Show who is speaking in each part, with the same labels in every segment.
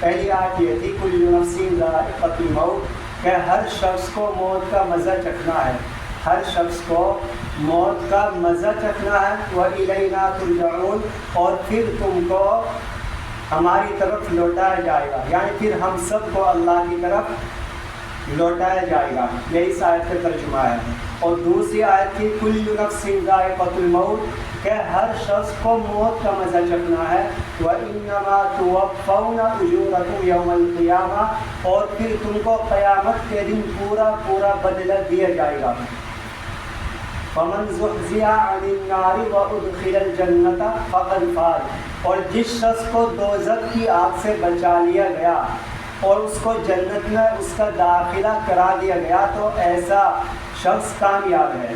Speaker 1: پہلی آیت یہ تھی کل نفس ذائقۃ الموت، کہ ہر شخص کو موت کا مزہ چکھنا ہے، ہر شخص کو موت کا مزہ چکھنا ہے، وَإِلَيْنَا تُرْجَعُونَ، اور پھر تم کو ہماری طرف لوٹایا جائے گا، یعنی پھر ہم سب کو اللہ کی طرف لوٹایا جائے گا۔ یہ اس آیت کا ترجمہ ہے۔ اور دوسری آیت تھی کل نفس ذائقۃ الموت، کہ ہر شخص کو موت کا مزہ چکھنا ہے، وَإِنَّمَا تُوَفَّوْنَ أُجُورَكُمْ يَوْمَ الْقِيَامَةِ، اور پھر تم کو قیامت کے دن پورا پورا بدلہ دیا جائے گا۔ فَمَنْ زُحْزِحَ عَنِ النَّارِ وَأُدْخِلَ الْجَنَّةَ فَقَدْ فَازَ، اور جس شخص کو دوزخ کی آگ سے بچا لیا گیا اور اس کو جنت میں اس کا داخلہ کرا دیا گیا تو ایسا شخص کامیاب ہے۔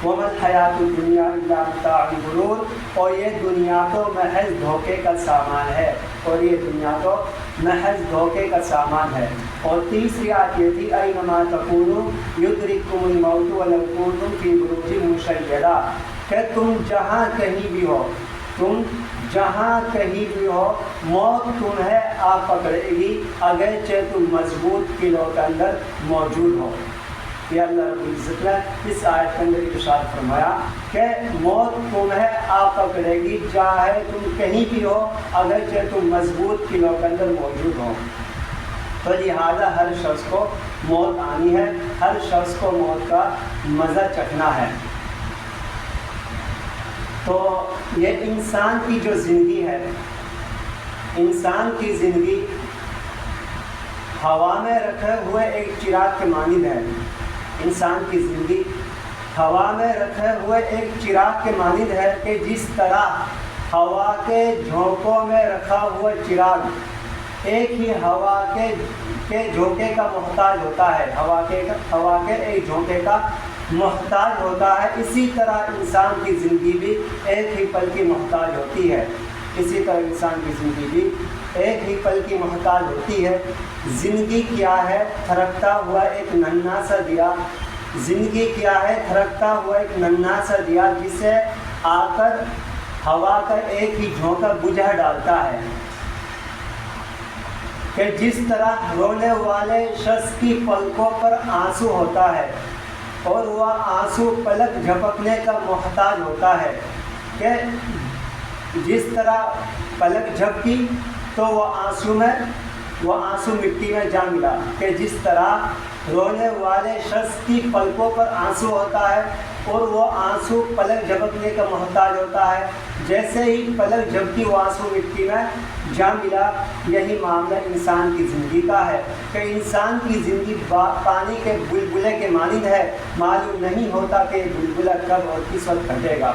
Speaker 1: وَمَا الْحَيَاةُ الدُّنْيَا إِلَّا مَتَاعُ الْغُرُورِ، اور یہ دنیا تو محض دھوکے کا سامان ہے، اور یہ دنیا تو محض دھوکے کا سامان ہے۔ اور تیسری آیت یہ تھی أَيْنَمَا تَكُونُوا يُدْرِككُمُ الْمَوْتُ وَلَوْ كُنتُمْ فِي بُرُوجٍ مُّشَيَّدَةٍ، کہ تم جہاں کہیں بھی ہو، تم جہاں کہیں بھی ہو، موت تمہیں آ پکڑے گی اگرچہ تم مضبوط قلعوں کے اندر موجود ہو۔ یہ اللہ رب العزت نے اس آیت کے اندر ارشاد فرمایا کہ موت تمہیں آ پکڑے گی چاہے تم کہیں بھی ہو، اگرچہ تم مضبوط قلعوں کے اندر موجود ہو۔ تو لہٰذا ہر شخص کو موت آنی ہے، ہر شخص کو موت کا مزہ چکھنا ہے۔ تو یہ انسان کی جو زندگی ہے، انسان کی زندگی ہوا میں رکھے ہوئے ایک چراغ کے مانند ہے۔ انسان کی زندگی ہوا میں رکھے ہوئے ایک چراغ کے مانند ہے کہ جس طرح ہوا کے جھونکوں میں رکھا ہوا چراغ ایک ہی ہوا کے جھونکے کا محتاج ہوتا ہے، ہوا کے ایک جھونکے کا محتاج ہوتا ہے، اسی طرح انسان کی زندگی بھی ایک ہی پل کی محتاج ہوتی ہے، اسی طرح انسان کی زندگی بھی ایک ہی پل کی محتاج ہوتی ہے۔ زندگی کیا ہے؟ تھرکتا ہوا ایک ننھا سا دیا، زندگی کیا ہے؟ تھرکتا ہوا ایک ننھا سا دیا جسے آ کر ہوا کا ایک ہی جھونکا بجھا ڈالتا ہے۔ کہ جس طرح رونے والے شخص کی پلکوں پر آنسو ہوتا ہے اور وہ آنسو پلک جھپکنے کا محتاج ہوتا ہے، کہ جس طرح پلک جھپکی تو وہ آنسو مٹی میں جا ملا، کہ جس طرح رونے والے شخص کی پلکوں پر آنسو ہوتا ہے اور وہ آنسو پلک جھپکنے کا محتاج ہوتا ہے، جیسے ہی پلک جھپکی وہ آنسو مٹی میں جا ملا، یہی معاملہ انسان کی زندگی کا ہے کہ انسان کی زندگی پانی کے بلبلے کے مانند ہے، معلوم نہیں ہوتا کہ یہ بلبلہ کب اور کس وقت پھٹے گا۔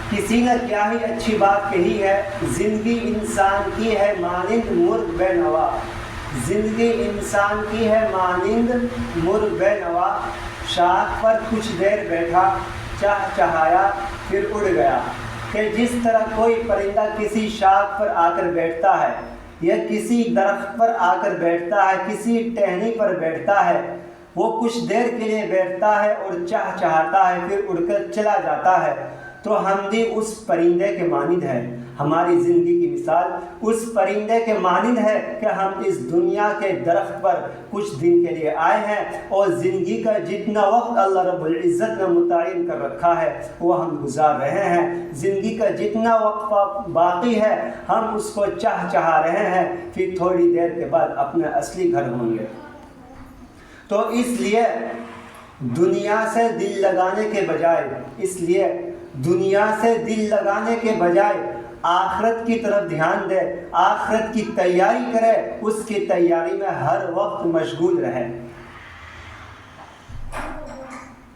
Speaker 1: کسی نے کیا ہی اچھی بات کہی ہے، زندگی انسان کی ہے مانند مرغ بے نوا، زندگی انسان کی ہے مانند مرغ بے نوا، شاخ پر کچھ دیر بیٹھا، چہچہایا پھر اڑ گیا۔ کہ جس طرح کوئی پرندہ کسی شاخ پر آ کر بیٹھتا ہے یا کسی درخت پر آ کر بیٹھتا ہے، کسی ٹہنی پر بیٹھتا ہے، وہ کچھ دیر کے لیے بیٹھتا ہے اور چہچہاتا ہے پھر اڑ کر چلا جاتا ہے، تو ہم بھی اس پرندے کے مانند ہیں۔ ہماری زندگی کی مثال اس پرندے کے مانند ہے کہ ہم اس دنیا کے درخت پر کچھ دن کے لیے آئے ہیں اور زندگی کا جتنا وقت اللہ رب العزت نے متعین کر رکھا ہے وہ ہم گزار رہے ہیں۔ زندگی کا جتنا وقت باقی ہے ہم اس کو چہچہا رہے ہیں، پھر تھوڑی دیر کے بعد اپنے اصلی گھر ہوں گے۔ تو اس لیے دنیا سے دل لگانے کے بجائے آخرت کی طرف دھیان دے، آخرت کی تیاری کرے، اس کی تیاری میں ہر وقت مشغول رہے۔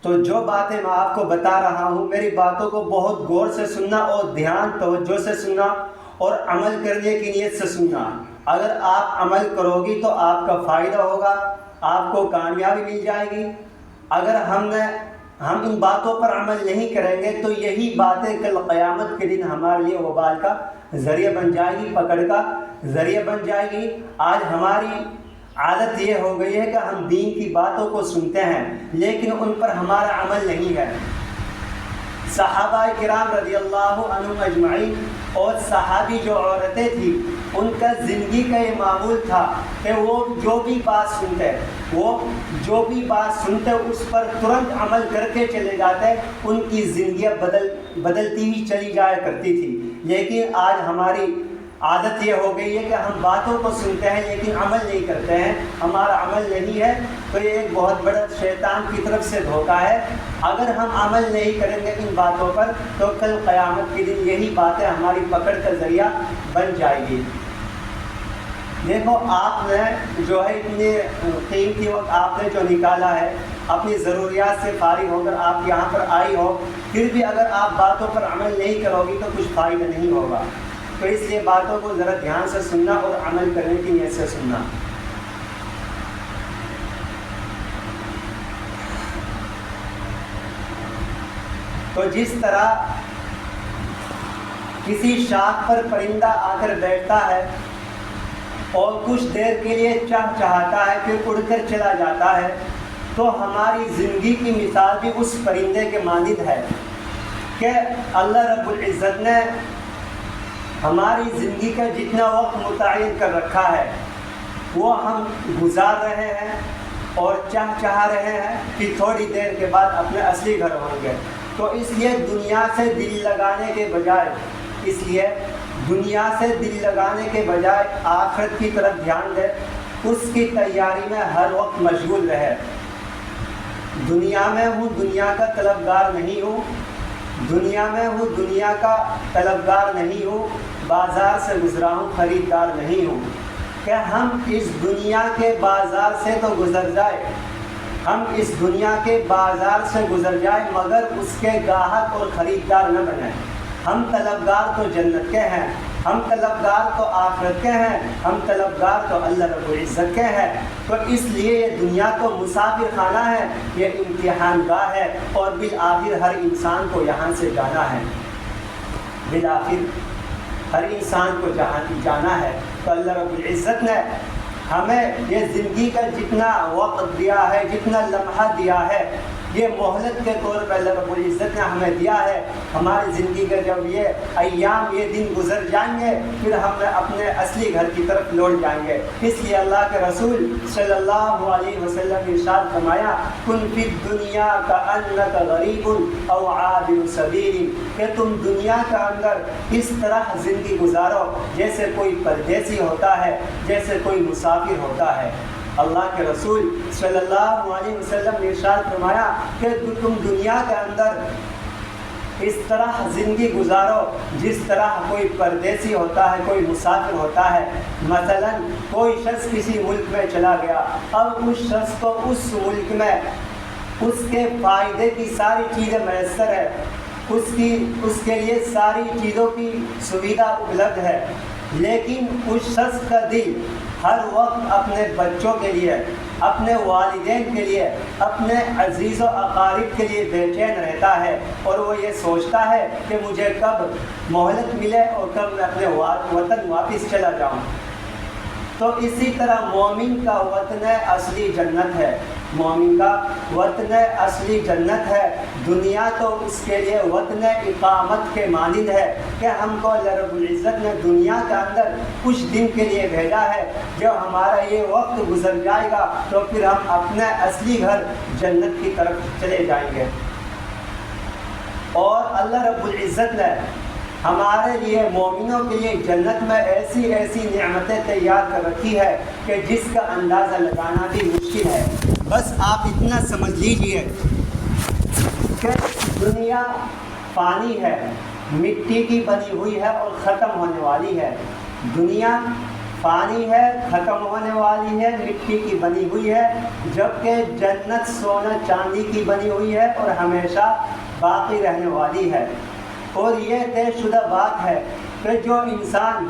Speaker 1: تو جو باتیں میں آپ کو بتا رہا ہوں، میری باتوں کو بہت غور سے سننا اور دھیان توجہ سے سننا اور عمل کرنے کی نیت سے سننا۔ اگر آپ عمل کرو گی تو آپ کا فائدہ ہوگا، آپ کو کامیابی مل جائے گی۔ اگر ہم ان باتوں پر عمل نہیں کریں گے تو یہی باتیں کل قیامت کے دن ہمارے لیے وبال کا ذریعہ بن جائے گی، پکڑ کا ذریعہ بن جائے گی۔ آج ہماری عادت یہ ہو گئی ہے کہ ہم دین کی باتوں کو سنتے ہیں لیکن ان پر ہمارا عمل نہیں ہے۔ صحابہ کرام رضی اللہ عنہم اجمعین اور صحابی جو عورتیں تھیں ان کا زندگی کا یہ معمول تھا کہ وہ جو بھی بات سنتے اس پر ترنت عمل کر کے چلے جاتے، ان کی زندگیاں بدلتی ہوئی چلی جایا کرتی تھی۔ لیکن آج ہماری عادت یہ ہو گئی ہے کہ ہم باتوں کو سنتے ہیں لیکن عمل نہیں کرتے ہیں، ہمارا عمل نہیں ہے، تو یہ ایک بہت بڑا شیطان کی طرف سے دھوکہ ہے۔ اگر ہم عمل نہیں کریں گے ان باتوں پر تو کل قیامت کے دن یہی باتیں ہماری پکڑ کا ذریعہ بن جائے گی۔ دیکھو آپ نے جو ہے اتنے قیمتی وقت آپ نے جو نکالا ہے، اپنی ضروریات سے فارغ ہو کر آپ یہاں پر آئی ہو، پھر بھی اگر آپ باتوں پر عمل نہیں کرو گی تو کچھ فائدہ نہیں ہوگا۔ تو اس لیے باتوں کو ذرا دھیان سے سننا اور عمل کرنے کی نیت سے سننا۔ تو جس طرح کسی شاخ پر پرندہ آ کر بیٹھتا ہے اور کچھ دیر کے لیے چہچہاتا ہے پھر اڑ کر چلا جاتا ہے، تو ہماری زندگی کی مثال بھی اس پرندے کے مانند ہے کہ اللہ رب العزت نے ہماری زندگی کا جتنا وقت متعین کر رکھا ہے وہ ہم گزار رہے ہیں اور چاہ رہے ہیں کہ تھوڑی دیر کے بعد اپنے اصلی گھر ہوں گے۔ تو اس لیے دنیا سے دل لگانے کے بجائے آخرت کی طرف دھیان دے، اس کی تیاری میں ہر وقت مشغول رہے۔ دنیا میں ہوں، دنیا کا طلبگار نہیں ہوں، دنیا کا طلبگار نہیں ہوں، بازار سے گزرا ہوں، خریدار نہیں ہوں کہ ہم اس دنیا کے بازار سے تو گزر جائے مگر اس کے گاہک اور خریدار نہ بنیں۔ ہم طلبگار تو جنت کے ہیں، ہم طلبگار تو آخرت کے ہیں، ہم طلبگار تو اللہ رب العزت کے ہیں۔ تو اس لیے یہ دنیا تو مسافر خانہ ہے، یہ امتحان گاہ ہے، اور بالآخر ہر انسان کو یہاں سے جانا ہے، ہر انسان کو جانا ہے۔ تو اللہ رب العزت نے ہمیں یہ زندگی کا جتنا وقت دیا ہے، جتنا لمحہ دیا ہے، یہ مہلت کے طور پر اللہ رب العزت نے ہمیں دیا ہے۔ ہماری زندگی کا جب یہ ایام، یہ دن گزر جائیں گے پھر ہم اپنے اصلی گھر کی طرف لوٹ جائیں گے۔ اس لیے اللہ کے رسول صلی اللہ علیہ وسلم نے ارشاد فرمایا، کن فی الدنیا کأنک غریب او عابر سبیل، کہ تم دنیا کا اندر اس طرح زندگی گزارو جیسے کوئی پردیسی ہوتا ہے، جیسے کوئی مسافر ہوتا ہے۔ اللہ کے رسول صلی اللہ علیہ وسلم نے ارشاد فرمایا کہ تم دنیا کے اندر اس طرح زندگی گزارو جس طرح کوئی پردیسی ہوتا ہے، کوئی مسافر ہوتا ہے۔ مثلا کوئی شخص کسی ملک میں چلا گیا، اب اس شخص کو اس ملک میں اس کے فائدے کی ساری چیزیں میسر ہے، اس کے لیے ساری چیزوں کی سویدھا اپلبدھ ہے، لیکن اس شخص کا دل ہر وقت اپنے بچوں کے لیے، اپنے والدین کے لیے، اپنے عزیز و اقارب کے لیے بے چین رہتا ہے، اور وہ یہ سوچتا ہے کہ مجھے کب مہلت ملے اور کب میں اپنے وطن واپس چلا جاؤں۔ تو اسی طرح مومن کا وطن اصلی جنت ہے، مومن کا وطن اصلی جنت ہے۔ دنیا تو اس کے لیے وطن اقامت کے مانند ہے کہ ہم کو اللہ رب العزت نے دنیا کے اندر کچھ دن کے لیے بھیجا ہے، جب ہمارا یہ وقت گزر جائے گا تو پھر ہم اپنے اصلی گھر جنت کی طرف چلے جائیں گے۔ اور اللہ رب العزت نے ہمارے لیے، مومنوں کے لیے جنت میں ایسی ایسی نعمتیں تیار کر رکھی ہے کہ جس کا اندازہ لگانا بھی مشکل ہے۔ بس آپ اتنا سمجھ لیجئے کہ دنیا فانی ہے، مٹی کی بنی ہوئی ہے اور ختم ہونے والی ہے۔ دنیا فانی ہے، ختم ہونے والی ہے، مٹی کی بنی ہوئی ہے، جبکہ جنت سونا چاندی کی بنی ہوئی ہے اور ہمیشہ باقی رہنے والی ہے۔ اور یہ طے شدہ بات ہے کہ جو انسان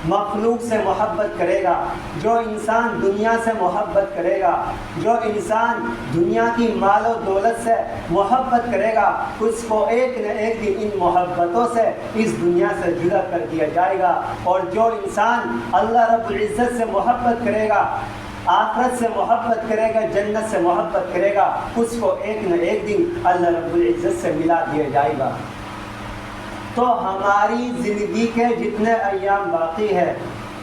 Speaker 1: مخلوق سے محبت کرے گا، جو انسان دنیا سے محبت کرے گا، جو انسان دنیا کی مال و دولت سے محبت کرے گا، اس کو ایک نہ ایک دن ان محبتوں سے اس دنیا سے جدا کر دیا جائے گا۔ اور جو انسان اللہ رب العزت سے محبت کرے گا، آخرت سے محبت کرے گا، جنت سے محبت کرے گا، اس کو ایک نہ ایک دن اللہ رب العزت سے ملا دیا جائے گا۔ تو ہماری زندگی کے جتنے ایام باقی ہے،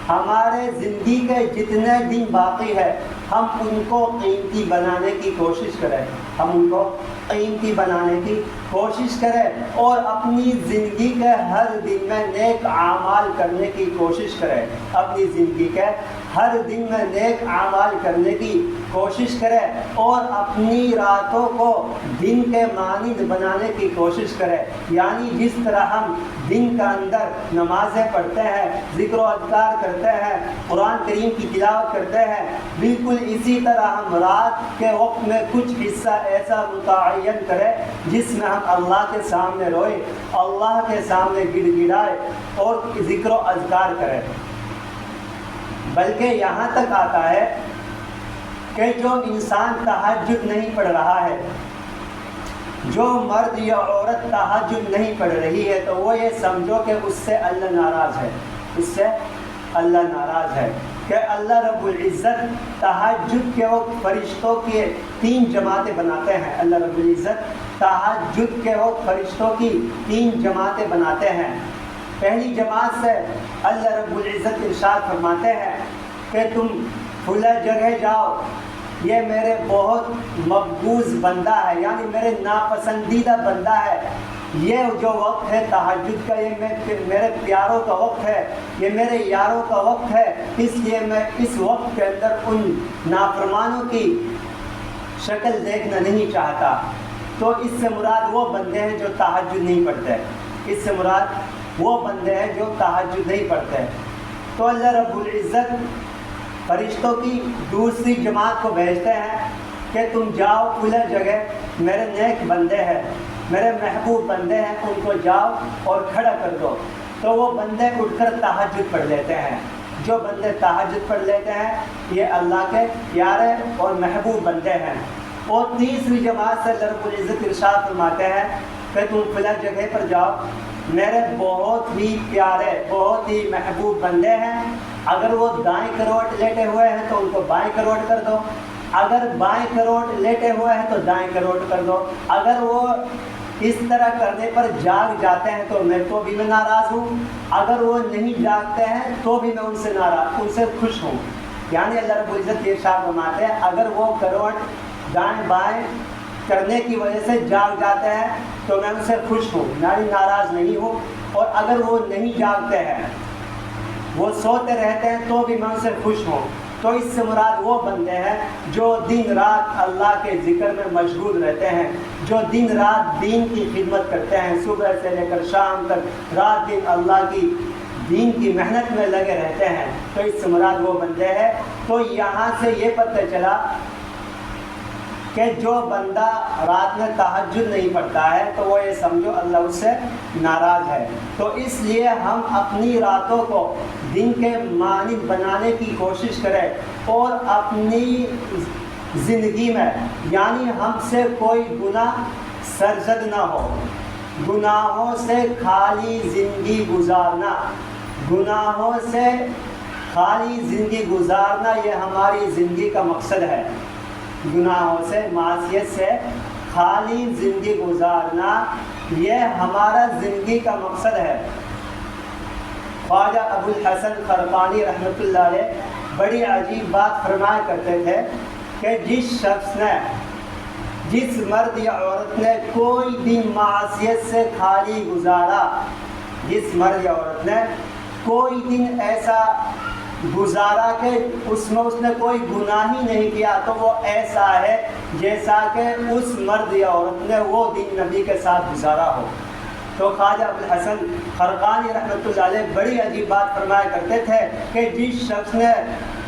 Speaker 1: ہمارے زندگی کے جتنے دن باقی ہے، ہم ان کو قیمتی بنانے کی کوشش کریں، ہم ان کو قیمتی بنانے کی کوشش کریں اور اپنی زندگی کے ہر دن میں نیک اعمال کرنے کی کوشش کریں، اپنی زندگی کے ہر دن میں نیک اعمال کرنے کی کوشش کریں اور اپنی راتوں کو دن کے مانند بنانے کی کوشش کریں۔ یعنی جس طرح ہم دن کا اندر نمازیں پڑھتے ہیں، ذکر و اذکار کرتے ہیں، قرآن کریم کی تلاوت کرتے ہیں، بالکل اسی طرح ہم رات کے وقت میں کچھ حصہ ایسا متعین کریں جس میں ہم اللہ کے سامنے روئے، اللہ کے سامنے گڑ گڑائے اور ذکر و اذکار کریں۔ بلکہ یہاں تک آتا ہے کہ جو انسان تہجد نہیں پڑھ رہا ہے، جو مرد یا عورت تہجد نہیں پڑھ رہی ہے، تو وہ یہ سمجھو کہ اس سے اللہ ناراض ہے، اس سے اللہ ناراض ہے، کہ اللہ رب العزت تہجد کے وقت فرشتوں کی 3 جماعتیں بناتے ہیں۔ اللہ رب العزت تہجد کے وقت فرشتوں کی 3 جماعتیں بناتے ہیں۔ پہلی جماعت سے اللہ رب العزت ارشاد فرماتے ہیں کہ تم کھلا جگہ جاؤ، یہ میرے بہت مقبوض بندہ ہے، یعنی میرے ناپسندیدہ بندہ ہے، یہ جو وقت ہے تہجد کا، یہ میرے پیاروں کا وقت ہے، یہ میرے یاروں کا وقت ہے، اس لیے میں اس وقت کے اندر ان نافرمانوں کی شکل دیکھنا نہیں چاہتا۔ تو اس سے مراد وہ بندے ہیں جو تہجد نہیں پڑھتے، اس سے مراد وہ بندے ہیں جو تہجد نہیں پڑھتے۔ تو اللہ رب العزت فرشتوں کی دوسری جماعت کو بھیجتے ہیں کہ تم جاؤ کھلے جگہ، میرے نیک بندے ہیں، میرے محبوب بندے ہیں، ان کو جاؤ اور کھڑا کر دو۔ تو وہ بندے اٹھ کر تہجد پڑھ لیتے ہیں۔ جو بندے تہجد پڑھ لیتے ہیں یہ اللہ کے پیارے اور محبوب بندے ہیں۔ اور تیسری جماعت سے اللہ رب العزت ارشاد فرماتے ہیں کہ تم کھلا جگہ پر جاؤ، میرے بہت ہی پیارے، بہت ہی محبوب بندے ہیں، اگر وہ دائیں کروٹ لیٹے ہوئے ہیں تو ان کو بائیں کروٹ کر دو، اگر بائیں کروٹ لیٹے ہوئے ہیں تو دائیں کروٹ کر دو، اگر وہ اس طرح کرنے پر جاگ جاتے ہیں تو میں ناراض ہوں، اگر وہ نہیں جاگتے ہیں تو بھی میں ان سے ناراض، ان سے خوش ہوں۔ یعنی اللہ رب العزت یہ ارشاد فرماتے ہیں اگر وہ کروٹ دائیں بائیں کرنے کی وجہ سے جاگ جاتے ہیں تو میں ان سے خوش ہوں، یعنی ناراض نہیں ہوں، اور اگر وہ نہیں جاگتے ہیں، وہ سوتے رہتے ہیں تو بھی میں ان سے خوش ہوں۔ تو اس سے مراد وہ بندے ہیں جو دن رات اللہ کے ذکر میں مشغول رہتے ہیں، جو دن رات دین کی خدمت کرتے ہیں، صبح سے لے کر شام تک رات دن اللہ کی دین کی محنت میں لگے رہتے ہیں۔ تو اس سے مراد وہ بندے ہیں۔ تو یہاں سے یہ پتہ چلا کہ جو بندہ رات میں تہجد نہیں پڑھتا ہے تو وہ یہ سمجھو اللہ اس سے ناراض ہے۔ تو اس لیے ہم اپنی راتوں کو دن کے مانند بنانے کی کوشش کریں اور اپنی زندگی میں یعنی ہم سے کوئی گناہ سرزد نہ ہو، گناہوں سے خالی زندگی گزارنا، گناہوں سے خالی زندگی گزارنا یہ ہماری زندگی کا مقصد ہے۔ گناہوں سے، معصیت سے خالی زندگی گزارنا یہ ہمارا زندگی کا مقصد ہے۔ خواجہ ابو الحسن خرقانی رحمۃ اللہ علیہ بڑی عجیب بات فرمایا کرتے تھے کہ جس مرد یا عورت نے کوئی دن معصیت سے خالی گزارا، جس مرد یا عورت نے کوئی دن ایسا گزارا کہ اس نے کوئی گناہ ہی نہیں کیا، تو وہ ایسا ہے جیسا کہ اس مرد یا عورت نے وہ دن نبی کے ساتھ گزارا ہو۔ تو خواجہ ابو الحسن خرقانی رحمۃ اللہ علیہ بڑی عجیب بات فرمایا کرتے تھے کہ جس شخص نے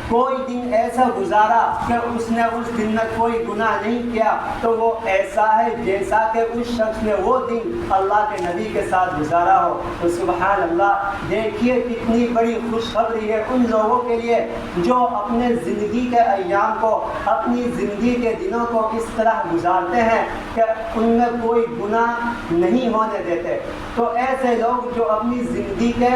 Speaker 1: کوئی دن ایسا گزارا کہ اس نے اس دن میں کوئی گناہ نہیں کیا تو وہ ایسا ہے جیسا کہ اس شخص نے وہ دن اللہ کے نبی کے ساتھ گزارا ہو۔ تو سبحان اللہ، دیکھیے کتنی بڑی خوشخبری ہے ان لوگوں کے لیے جو اپنے زندگی کے ایام کو، اپنی زندگی کے دنوں کو اس طرح گزارتے ہیں کہ ان میں کوئی گناہ نہیں ہونے دیتے۔ تو ایسے لوگ جو اپنی زندگی کے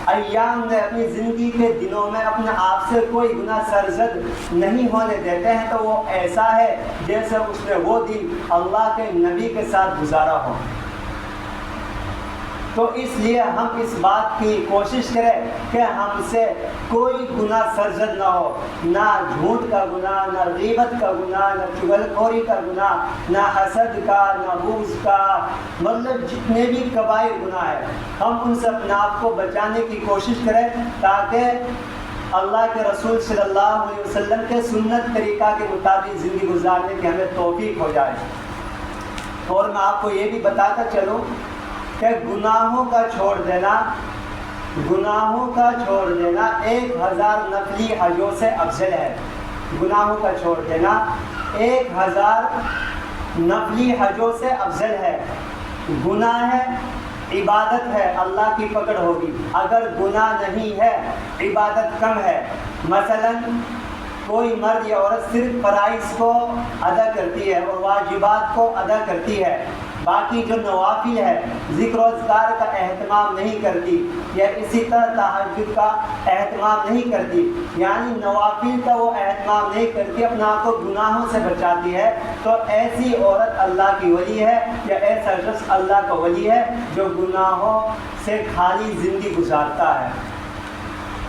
Speaker 1: ایام میں، اپنی زندگی کے دنوں میں اپنے آپ سے کوئی گناہ سرزد نہیں ہونے دیتے ہیں تو وہ ایسا ہے جیسے اس نے وہ دن اللہ کے نبی کے ساتھ گزارا ہو۔ تو اس لیے ہم اس بات کی کوشش کریں کہ ہم سے کوئی گناہ سرزد نہ ہو، نہ جھوٹ کا گناہ، نہ غیبت کا گناہ، نہ چغلخوری کا گناہ، نہ حسد کا، نہ بغض کا، مطلب جتنے بھی کبائر گناہ ہیں ہم ان سے اپنے آپ کو بچانے کی کوشش کریں، تاکہ اللہ کے رسول صلی اللہ علیہ وسلم کے سنت طریقہ کے مطابق زندگی گزارنے کی ہمیں توفیق ہو جائے۔ اور میں آپ کو یہ بھی بتاتا چلوں کہ گناہوں کا چھوڑ دینا 1000 نفلی حجوں سے افضل ہے۔ گناہوں کا چھوڑ دینا 1000 نفلی حجوں سے افضل ہے۔ گناہ ہے، عبادت ہے، اللہ کی پکڑ ہوگی۔ اگر گناہ نہیں ہے، عبادت کم ہے، مثلا کوئی مرد یا عورت صرف فرائض کو ادا کرتی ہے اور واجبات کو ادا کرتی ہے، باقی جو نوافل ہے ذکر و اذکار کا اہتمام نہیں کرتی، یا اسی طرح تہجد کا اہتمام نہیں کرتی، یعنی نوافل کا وہ اہتمام نہیں کرتی، اپنا آپ کو گناہوں سے بچاتی ہے، تو ایسی عورت اللہ کی ولی ہے، یا ایسا شخص اللہ کا ولی ہے جو گناہوں سے خالی زندگی گزارتا ہے۔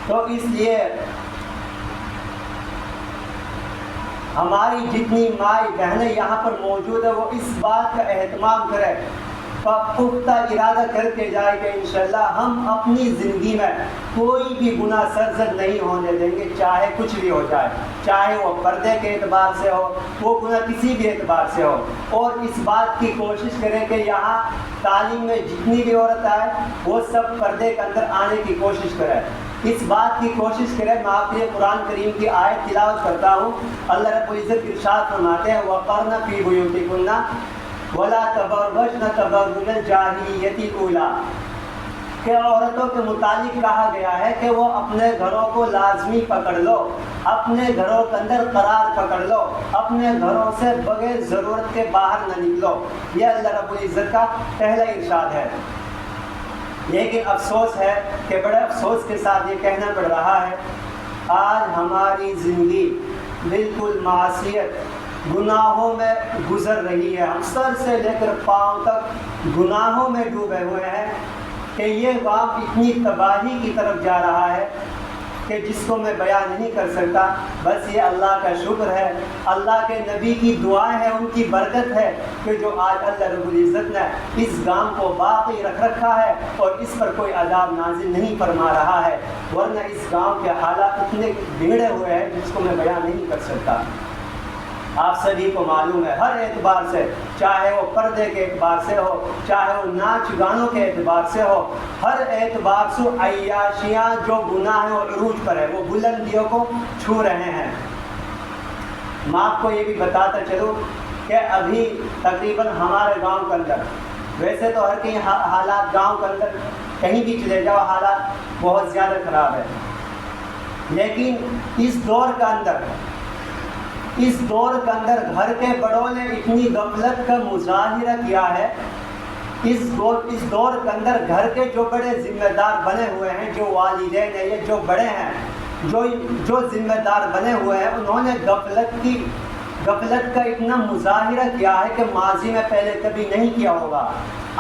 Speaker 1: تو اس لیے ہماری جتنی مائی بہنیں یہاں پر موجود ہے وہ اس بات کا اہتمام کرے، پختہ ارادہ کر کے جائے کہ انشاءاللہ ہم اپنی زندگی میں کوئی بھی گناہ سرزد نہیں ہونے دیں گے، چاہے کچھ بھی ہو جائے، چاہے وہ پردے کے اعتبار سے ہو، وہ گناہ کسی بھی اعتبار سے ہو۔ اور اس بات کی کوشش کریں کہ یہاں تعلیم میں جتنی بھی عورت آئے وہ سب پردے کے اندر آنے کی کوشش کرے، اس بات کی کوشش کریں۔ میں آپ کے قرآن کریم کی آیت تلاوت کرتا ہوں۔ اللہ رب العزت ارشاد فرماتے ہیں وَقَرْنَ فِي بُيُوتِكُنَّ وَلَا تَبَرَّجْنَ تَبَرُّجَ الْجَاهِلِيَّةِ الْأُولَىٰ، کہ عورتوں کے متعلق کہا گیا ہے کہ وہ اپنے گھروں کو لازمی پکڑ لو، اپنے گھروں کے اندر قرار پکڑ لو، اپنے گھروں سے بغیر ضرورت کے باہر نہ نکلو۔ یہ اللہ رب العزت کا پہلا ارشاد ہے۔ لیکن افسوس ہے کہ بڑے افسوس کے ساتھ یہ کہنا پڑ رہا ہے، آج ہماری زندگی بالکل معصیت، گناہوں میں گزر رہی ہے، ہم سر سے لے کر پاؤں تک گناہوں میں ڈوبے ہوئے ہیں، کہ یہ کام اتنی تباہی کی طرف جا رہا ہے کہ جس کو میں بیان نہیں کر سکتا۔ بس یہ اللہ کا شکر ہے، اللہ کے نبی کی دعائیں ہیں، ان کی برکت ہے کہ جو آج اللہ رب العزت نے اس گام کو باقی رکھ رکھا ہے اور اس پر کوئی عذاب نازل نہیں فرما رہا ہے، ورنہ اس گاؤں کے حالات اتنے بگڑے ہوئے ہیں جس کو میں بیان نہیں کر سکتا۔ آپ سبھی کو معلوم ہے، ہر اعتبار سے، چاہے وہ پردے کے اعتبار سے ہو، چاہے وہ ناچ گانوں کے اعتبار سے ہو، ہر اعتبار سے عیاشیاں جو گناہ ہیں وہ عروج پر ہے، وہ بلندیوں کو چھو رہے ہیں۔ میں آپ کو یہ بھی بتاتا چلوں کہ ابھی تقریباً ہمارے گاؤں کے اندر، ویسے تو ہر کہیں حالات گاؤں کے اندر کہیں بھی چلے جاؤ حالات بہت زیادہ خراب ہے، لیکن اس دور کے اندر گھر کے بڑوں نے اتنی غفلت کا مظاہرہ کیا ہے، اس دور کے اندر گھر کے جو بڑے ذمہ دار بنے ہوئے ہیں، جو والدین ہیں، یہ جو بڑے ہیں، جو ذمہ دار بنے ہوئے ہیں، انہوں نے غفلت کا اتنا مظاہرہ کیا ہے کہ ماضی میں پہلے کبھی نہیں کیا ہوگا۔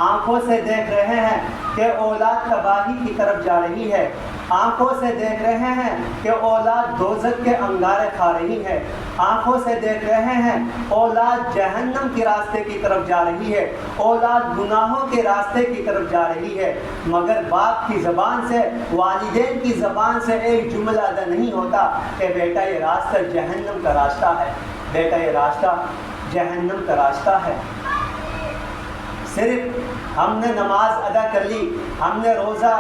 Speaker 1: آنکھوں سے دیکھ رہے ہیں کہ اولاد تباہی کی طرف جا رہی ہے، آنکھوں سے دیکھ رہے ہیں کہ اولاد دوزخ کے انگارے کھا رہی ہے، آنکھوں سے دیکھ رہے ہیں اولاد جہنم کے راستے کی طرف جا رہی ہے، اولاد گناہوں کے راستے کی طرف جا رہی ہے، مگر باپ کی زبان سے، والدین کی زبان سے ایک جملہ ادا نہیں ہوتا کہ بیٹا یہ راستہ جہنم کا راستہ ہے، بیٹا یہ راستہ جہنم کا راستہ ہے۔ صرف ہم نے نماز ادا کر لی، ہم نے روزہ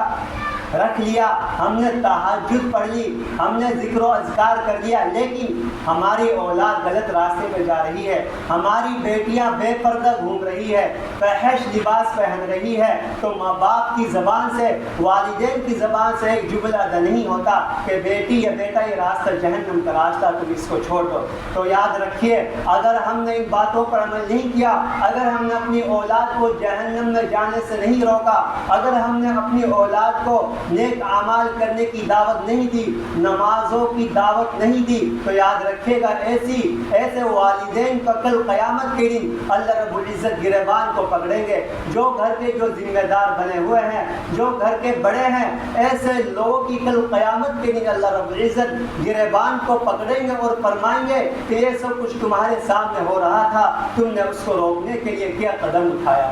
Speaker 1: رکھ لیا، ہم نے تہجد پڑھ لی، ہم نے ذکر و اذکار کر لیا، لیکن ہماری اولاد غلط راستے پہ جا رہی ہے، ہماری بیٹیاں بے پردہ گھوم رہی ہے، فحش لباس پہن رہی ہے، تو ماں باپ کی زبان سے، والدین کی زبان سے ایک جملہ ادا نہیں ہوتا کہ بیٹی یا بیٹا یہ راستہ جہنم کا راستہ، تم اس کو چھوڑ دو۔ تو یاد رکھیے، اگر ہم نے ان باتوں پر عمل نہیں کیا، اگر ہم نے اپنی اولاد کو جہنم میں جانے سے نہیں روکا، اگر ہم نے اپنی اولاد کو نیک اعمال کرنے کی دعوت نہیں دی، نمازوں کی دعوت نہیں دی، تو یاد رکھے گا ایسے والدین کا کل قیامت کے دن اللہ رب العزت گریبان کو پکڑیں گے۔ جو گھر کے جو ذمہ دار بنے ہوئے ہیں، جو گھر کے بڑے ہیں، ایسے لوگوں کی کل قیامت کے دن اللہ رب العزت گریبان کو پکڑیں گے اور فرمائیں گے کہ یہ سب کچھ تمہارے سامنے ہو رہا تھا، تم نے اس کو روکنے کے لیے کیا قدم اٹھایا۔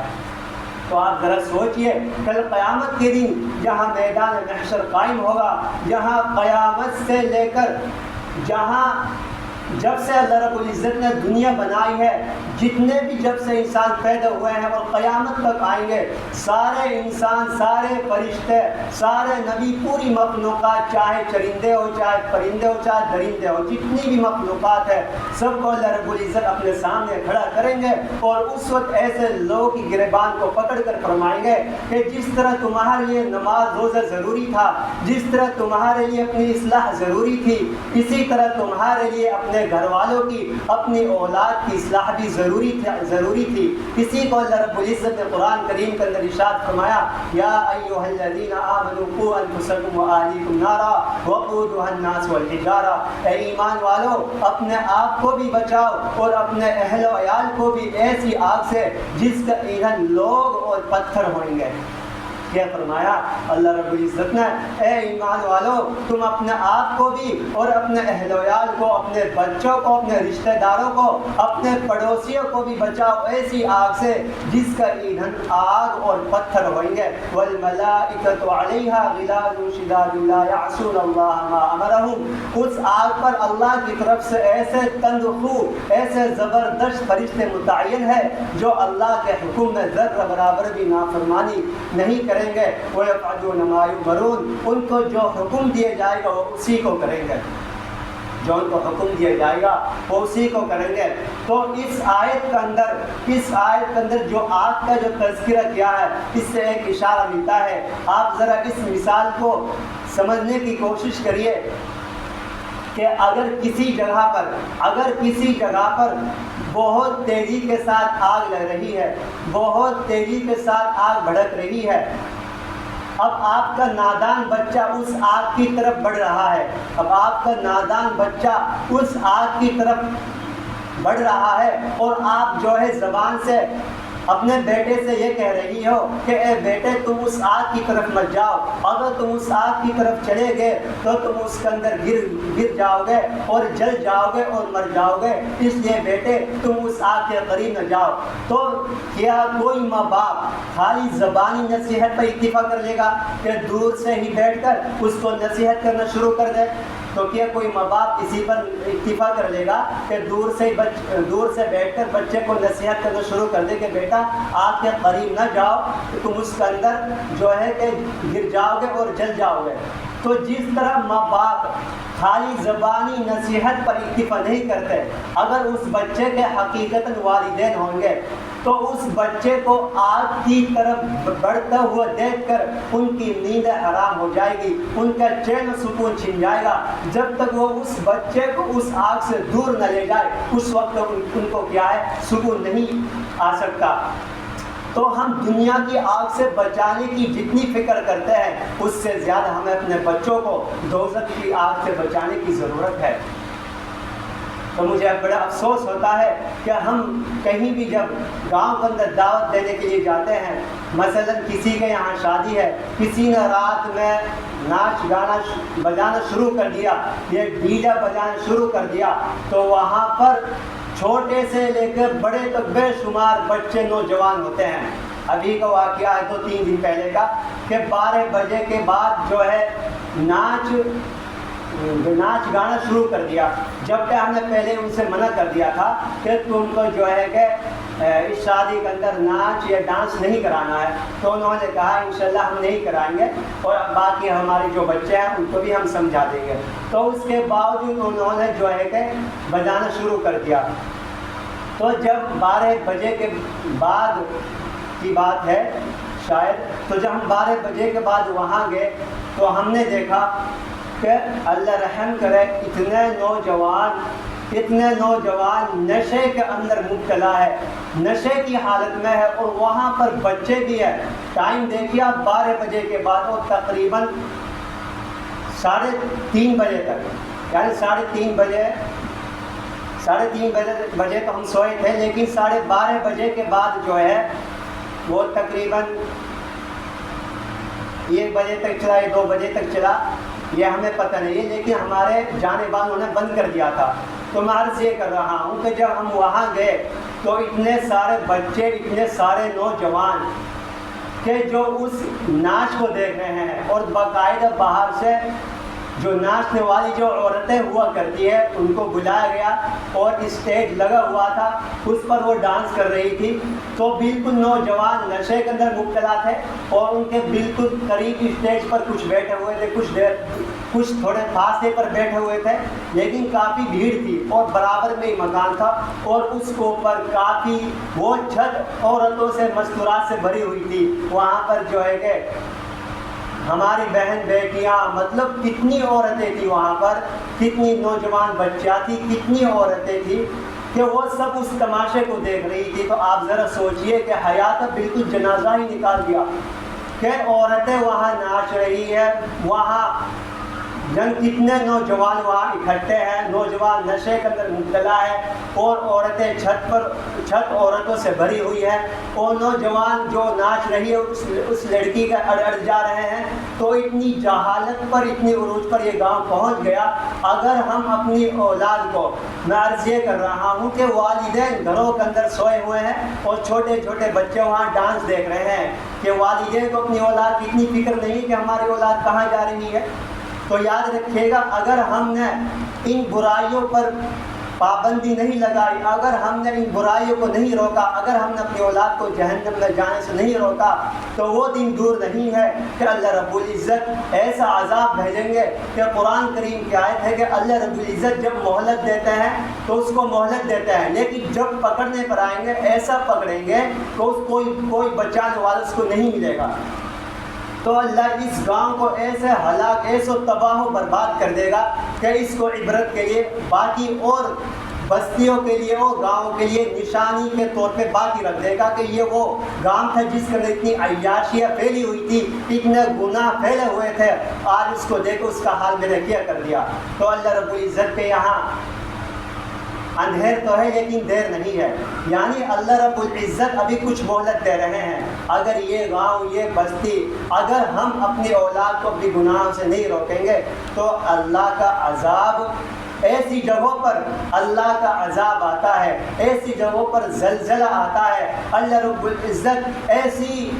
Speaker 1: تو آپ ذرا سوچئے، کل قیامت کے دن جہاں میدان محشر قائم ہوگا، جہاں قیامت سے لے کر جب سے اللہ رب العزت نے دنیا بنائی ہے، جتنے بھی جب سے انسان پیدا ہوئے ہیں اور قیامت تک آئیں گے، سارے انسان، سارے فرشتے، سارے نبی، پوری مخلوقات، چاہے چرندے ہو، چاہے پرندے ہو، چاہے درندے ہو، جتنی بھی مخلوقات ہے، سب کو اللہ رب العزت اپنے سامنے کھڑا کریں گے، اور اس وقت ایسے لوگوں کی گریبان کو پکڑ کر فرمائیں گے کہ جس طرح تمہارے لیے نماز روزہ ضروری تھا، جس طرح تمہارے لیے اپنی اصلاح ضروری تھی، اسی طرح تمہارے لیے اپنے گھر والوں کی، اپنی اولاد کی اصلاح بھی ضروری تھی۔ اسی کو اللہ رب العزت نے قرآن کریم کے اندر ارشاد فرمایا، یا ایھا الذین آمنوا قوا انفسکم واہلیکم نارا وقودھا الناس والحجارہ، اے ایمان والو اپنے آپ کو بھی بچاؤ اور اپنے اہل و عیال کو بھی ایسی آگ سے جس کا ایندھن لوگ اور پتھر ہوئیں گے۔ کیا فرمایا اللہ رب العزت نے، اے ایمان والو تم اپنے آپ کو بھی اور اپنے اہل و عیال کو، اپنے بچوں کو، اپنے رشتہ داروں کو، اپنے پڑوسیوں کو بھی بچاؤ ایسی آگ سے جس کا ایندھن آگ اور پتھر ہوئیں گے۔ والملائکۃ علیہا غلاظ شداد لا یعصون اللہ ما امرہم، اس آگ پر اللہ کی طرف سے ایسے تند خو، ایسے زبردست فرشتے متعین ہے جو اللہ کے حکم میں ذرہ برابر بھی نافرمانی نہیں کریں گے۔ وَيَفْعَلُونَ مَا يُؤْمَرُونَ، ان کو جو حکم دیا جائے گا وہ اسی کو کریں گے، جو ان کو حکم دیا جائے گا وہ اسی کو کریں گے۔ تو اس آیت کے اندر جو آگ کا جو تذکرہ کیا ہے، اس سے ایک اشارہ ملتا ہے۔ آپ ذرا اس مثال کو سمجھنے کی کوشش کریے کہ اگر کسی جگہ پر بہت تیزی کے ساتھ آگ لگ رہی ہے، بہت تیزی کے ساتھ آگ بھڑک رہی ہے، اب آپ کا نادان بچہ اس آگ کی طرف بڑھ رہا ہے، بڑھ رہا ہے، اور آپ جو ہے زبان سے اپنے بیٹے سے یہ کہہ رہی ہو کہ اے بیٹے تم اس آگ کی طرف مت جاؤ، اگر تم اس آگ کی طرف چلے گئے تو تم اس کے اندر گر جاؤ گے اور جل جاؤ گے اور مر جاؤ گے، اس لیے بیٹے تم اس آگ کے قریب نہ جاؤ۔ تو کیا کوئی ماں باپ خالی زبانی نصیحت پر اکتفا کر لے گا کہ دور سے ہی بیٹھ کر اس کو نصیحت کرنا شروع کر دے؟ تو کیا کوئی ماں باپ اسی پر اکتفا کر لے گا کہ دور سے بیٹھ کر بچے کو نصیحت کرنا شروع کر دے کہ بیٹا آگ کے قریب نہ جاؤ، تم اس کے اندر جو ہے کہ گر جاؤ گے اور جل جاؤ گے؟ تو جس طرح ماں باپ خالی زبانی نصیحت پر اکتفا نہیں کرتے، اگر اس بچے کے حقیقتاً والدین ہوں گے تو اس بچے کو آگ کی طرف بڑھتا ہوا دیکھ کر ان کی نیند حرام ہو جائے گی، ان کا چین و سکون چھن جائے گا۔ جب تک وہ اس بچے کو اس آگ سے دور نہ لے جائے اس وقت ان کو کیا ہے، سکون نہیں آ سکتا۔ تو ہم دنیا کی آگ سے بچانے کی جتنی فکر کرتے ہیں اس سے زیادہ ہمیں اپنے بچوں کو دوزخ کی آگ سے بچانے کی ضرورت ہے۔ تو مجھے بڑا افسوس ہوتا ہے کہ ہم کہیں بھی جب گاؤں کے اندر دعوت دینے کے لیے جاتے ہیں، مثلا کسی کے یہاں شادی ہے، کسی نے رات میں ناچ گانا بجانا شروع کر دیا، یہ ڈی جے بجانا شروع کر دیا، تو وہاں پر چھوٹے سے لے کر بڑے تک بے شمار بچے نوجوان ہوتے ہیں۔ ابھی کا واقعہ ہے 2-3 دن پہلے کا کہ 12 بجے کے بعد جو ہے ناچ گانا شروع کر دیا، جبکہ ہم نے پہلے ان سے منع کر دیا تھا کہ تم کو جو ہے کہ اس شادی کے اندر ناچ یا ڈانس نہیں کرانا ہے۔ تو انہوں نے کہا انشاءاللہ ہم نہیں کرائیں گے اور باقی ہمارے جو بچے ہیں ان کو بھی ہم سمجھا دیں گے۔ تو اس کے باوجود انہوں نے جو ہے کہ بجانا شروع کر دیا۔ تو جب 12 بجے کے بعد کی بات ہے شاید، تو جب ہم 12 بجے کے بعد وہاں گئے تو ہم نے دیکھا کہ اللہ رحم کرے اتنے نوجوان نشے کے اندر مبتلا ہے، نشے کی حالت میں ہے اور وہاں پر بچے بھی ہیں. ٹائم دیکھیے آپ 12 بجے کے بعد اور تقریباً 3:30 بجے تک، یعنی 3:30 بجے تو ہم سوئے تھے، لیکن 12:30 بجے کے بعد جو ہے وہ تقریباً 1 بجے تک چلا یا 2 بجے تک چلا، یہ ہمیں پتہ نہیں ہے، لیکن ہمارے جانبداروں نے بند کر دیا تھا. تو میں عرض یہ کر رہا ہوں کہ جب ہم وہاں گئے تو اتنے سارے بچے، اتنے سارے نوجوان کہ جو اس ناچ کو دیکھ رہے ہیں، اور باقاعدہ باہر سے جو ناچنے والی جو عورتیں ہوا کرتی ہے ان کو بلایا گیا اور اسٹیج لگا ہوا تھا، اس پر وہ ڈانس کر رہی تھی. تو بالکل نوجوان نشے کے اندر مبتلا تھے اور ان کے بالکل قریب اسٹیج پر کچھ بیٹھے ہوئے تھے، کچھ تھوڑے فاصلے پر بیٹھے ہوئے تھے، لیکن کافی بھیڑ تھی اور برابر میں ہی مکان تھا اور اس کے اوپر کافی وہ چھت عورتوں سے مستورات سے بھری ہوئی تھی. وہاں پر جو ہے کہ ہماری بہن بیٹیاں، مطلب کتنی عورتیں تھیں وہاں پر، کتنی نوجوان بچیاں تھیں، کتنی عورتیں تھیں کہ وہ سب اس تماشے کو دیکھ رہی تھی. تو آپ ذرا سوچئے کہ حیات بالکل جنازہ ہی نکال دیا کہ عورتیں وہاں ناچ رہی ہے، وہاں کتنے نوجوان وہاں اکٹھے ہیں، نوجوان نشے کے اندر مبتلا ہے اور عورتیں چھت عورتوں سے بھری ہوئی ہے اور نوجوان جو ناچ رہی ہے اس لڑکی کے اڑ جا رہے ہیں. تو اتنی جہالت پر، اتنی عروج پر یہ گاؤں پہنچ گیا. اگر ہم اپنی اولاد کو، میں عرض یہ کر رہا ہوں کہ والدین گھروں کے اندر سوئے ہوئے ہیں اور چھوٹے چھوٹے بچے وہاں ڈانس دیکھ رہے ہیں، کہ والدین کو اپنی اولاد کی اتنی فکر نہیں کہ ہماری اولاد کہاں جا رہی ہے. تو یاد رکھیے گا، اگر ہم نے ان برائیوں پر پابندی نہیں لگائی، اگر ہم نے ان برائیوں کو نہیں روکا، اگر ہم نے اپنی اولاد کو جہنم میں جانے سے نہیں روکا، تو وہ دن دور نہیں ہے کہ اللہ رب العزت ایسا عذاب بھیجیں گے کہ قرآن کریم کی آیت ہے کہ اللہ رب العزت جب مہلت دیتے ہیں تو اس کو مہلت دیتے ہیں، لیکن جب پکڑنے پر آئیں گے ایسا پکڑیں گے کہ کوئی بچانے والا اس کو نہیں ملے گا. تو اللہ اس گاؤں کو ایسے ہلاک، ایسے تباہ و برباد کر دے گا کہ اس کو عبرت کے لیے، باقی اور بستیوں کے لیے اور گاؤں کے لیے نشانی کے طور پہ باقی رکھ دے گا کہ یہ وہ گاؤں تھا جس کے اندر اتنی عیاشیاں پھیلی ہوئی تھی، اتنے گناہ پھیلے ہوئے تھے، آج اس کو دیکھو اس کا حال میں نے کیا کر دیا. تو اللہ رب العزت کے یہاں اندھیر تو ہے لیکن دیر نہیں ہے، یعنی اللہ رب العزت ابھی کچھ مہلت دے رہے ہیں. اگر یہ گاؤں، یہ بستی، اگر ہم اپنی اولاد کو اپنی گناہوں سے نہیں روکیں گے تو اللہ کا عذاب، ایسی جگہوں پر اللہ کا عذاب آتا ہے، ایسی جگہوں پر زلزلہ آتا ہے. اللہ رب العزت ایسی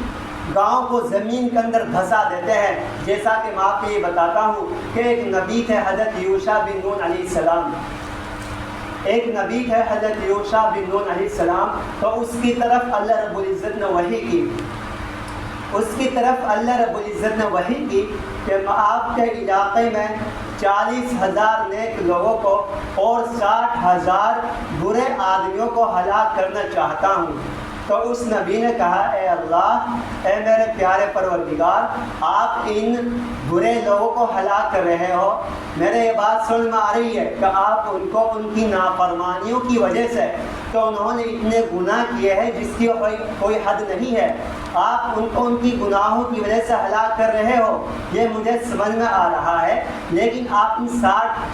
Speaker 1: گاؤں کو زمین کے اندر دھسا دیتے ہیں. جیسا کہ میں آپ کو یہ بتاتا ہوں کہ ایک نبی تھے حضرت یوشع بن نون علیہ السلام، ایک نبی ہے حضرت یوشع بن نون علیہ السلام. تو اس کی طرف اللہ رب العزت نے وحی کی، اس کی طرف اللہ رب العزت نے وحی کی کہ میں آپ کے علاقے میں 40,000 نیک لوگوں کو اور 60,000 برے آدمیوں کو ہلاک کرنا چاہتا ہوں. تو اس نبی نے کہا، اے اللہ، اے میرے پیارے پروردگار، آپ ان برے لوگوں کو ہلاک کر رہے ہو، میرے یہ بات سمجھ میں آ رہی ہے کہ آپ ان کو ان کی نافرمانیوں کی وجہ سے، تو انہوں نے اتنے گناہ کیے ہیں جس کی کوئی حد نہیں ہے، آپ ان کو ان کی گناہوں کی وجہ سے ہلاک کر رہے ہو، یہ مجھے سمجھ میں آ رہا ہے، لیکن آپ ان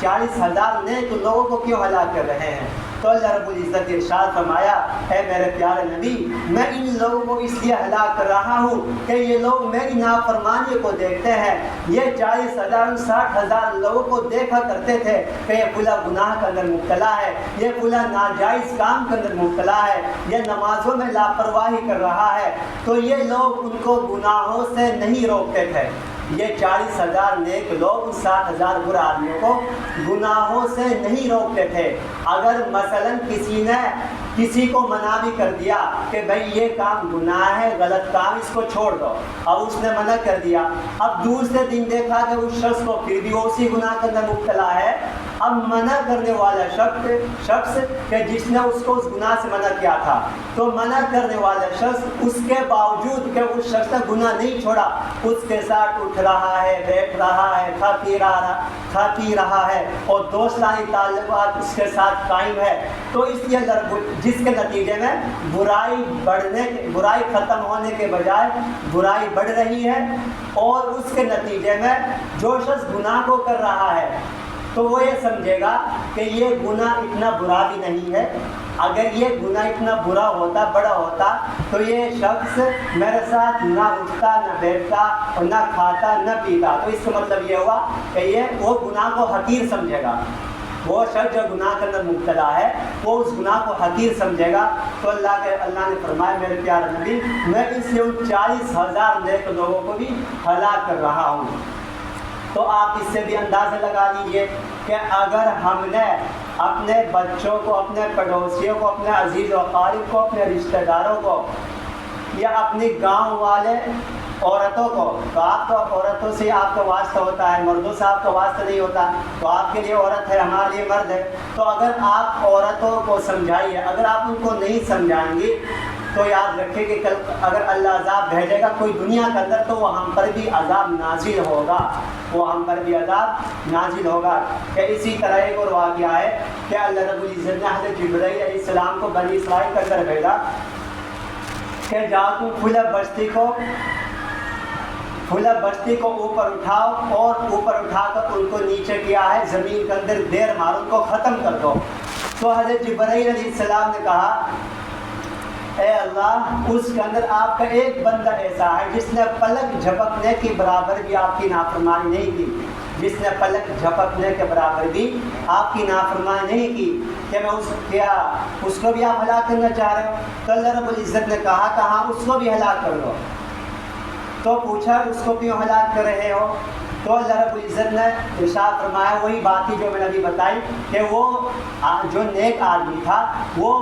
Speaker 1: 40,000 نیک لوگوں کو کیوں ہلاک کر رہے ہیں؟ تو اللہ رب العزت ارشاد فرمایا، اے میرے پیارے نبی، میں ان لوگوں کو اس لیے ہلاک کر رہا ہوں کہ یہ لوگ میری نافرمانی کو دیکھتے ہیں. یہ 40,000 60,000 لوگوں کو دیکھا کرتے تھے کہ یہ فلاں گناہ کے اندر مبتلا ہے، یہ فلاں ناجائز کام کے اندر مبتلا ہے، یہ نمازوں میں لاپرواہی کر رہا ہے. تو یہ لوگ ان کو گناہوں سے نہیں روکتے تھے. یہ 40,000 نیک لوگ 60,000 برے آدمیوں کو گناہوں سے نہیں روکتے تھے. اگر مثلا کسی نے کسی کو منع بھی کر دیا کہ بھئی یہ کام گناہ ہے، غلط کام، اس کو چھوڑ دو، اب اس نے منع کر دیا، اب دوسرے دن دیکھا کہ اس شخص کو پھر بھی اسی گناہ کے اندر مبتلا ہے، اب منع کرنے والا شخص کہ جس نے اس کو اس گناہ سے منع کیا تھا، تو منع کرنے والا شخص اس کے باوجود کہ اس شخص نے گناہ نہیں چھوڑا، اس کے ساتھ اٹھ رہا ہے، بیٹھ رہا ہے، کھا پی رہا ہے اور دوستانہ تعلقات اس کے ساتھ قائم ہے. تو اس لیے جس کے نتیجے میں برائی ختم ہونے کے بجائے برائی بڑھ رہی ہے، اور اس کے نتیجے میں جو شخص گناہ کو کر رہا ہے تو وہ یہ سمجھے گا کہ یہ گناہ اتنا برا بھی نہیں ہے، اگر یہ گناہ اتنا برا ہوتا، بڑا ہوتا، تو یہ شخص میرے ساتھ نہ اٹھتا، نہ بیٹھتا، اور نہ کھاتا، نہ پیتا۔ تو اس کا مطلب یہ ہوا کہ یہ وہ گناہ کو حقیر سمجھے گا، وہ شخص جو گناہ کے اندر مبتلا ہے وہ اس گناہ کو حقیر سمجھے گا۔ تو اللہ نے فرمایا میرے پیارے نبی، میں اس سے 40,000 نیک لوگوں کو بھی ہلاک کر رہا ہوں۔ تو آپ اس سے بھی اندازہ لگا لیجئے کہ اگر ہم نے اپنے بچوں کو، اپنے پڑوسیوں کو، اپنے عزیز و اقارب کو، اپنے رشتہ داروں کو، یا اپنی گاؤں والے عورتوں کو، تو آپ کو عورتوں سے آپ کا واسطہ ہوتا ہے، مردوں سے آپ کا واسطہ نہیں ہوتا، تو آپ کے لیے عورت ہے، ہمارے لیے مرد ہے۔ تو اگر آپ عورتوں کو سمجھائیے، اگر آپ ان کو نہیں سمجھائیں گی تو یاد رکھیں کہ کل اگر اللہ عذاب بھیجے گا کوئی دنیا کے اندر تو وہ ہم پر بھی عذاب نازل ہوگا، وہ ہم پر بھی عذاب نازل ہوگا۔ کہ اسی طرح ایک اور واقعہ ہے کہ اللہ رب العزت نے حضرت جبرائیل علیہ السلام کو بنی اسرائیل کے اندر بھیجا کہ جاؤ تم پھلا بستی کو اوپر اٹھاؤ، اور اوپر اٹھا کر ان کو نیچے کیا ہے زمین کے اندر دیر مارو، ان کو ختم کر دو۔ تو حضرت جبرائیل علیہ السلام نے کہا اے اللہ، اس کے اندر آپ کا ایک بندہ ایسا ہے جس نے پلک جھپکنے کے برابر بھی آپ کی نافرمانی نہیں کی، جس نے پلک جھپکنے کے برابر بھی آپ کی نافرمانی نہیں کی، کہ میں اس کو بھی آپ ہلاک کرنا چاہ رہے ہو؟ تو اللہ رب العزت نے کہا کہ ہاں اس کو بھی ہلاک کر دو۔ تو پوچھا اس کو کیوں ہلاک کر رہے ہو؟ تو اللہ رب العزت نے ارشاد فرمایا وہی بات تھی جو میں نے ابھی بتائی، کہ وہ جو نیک آدمی تھا وہ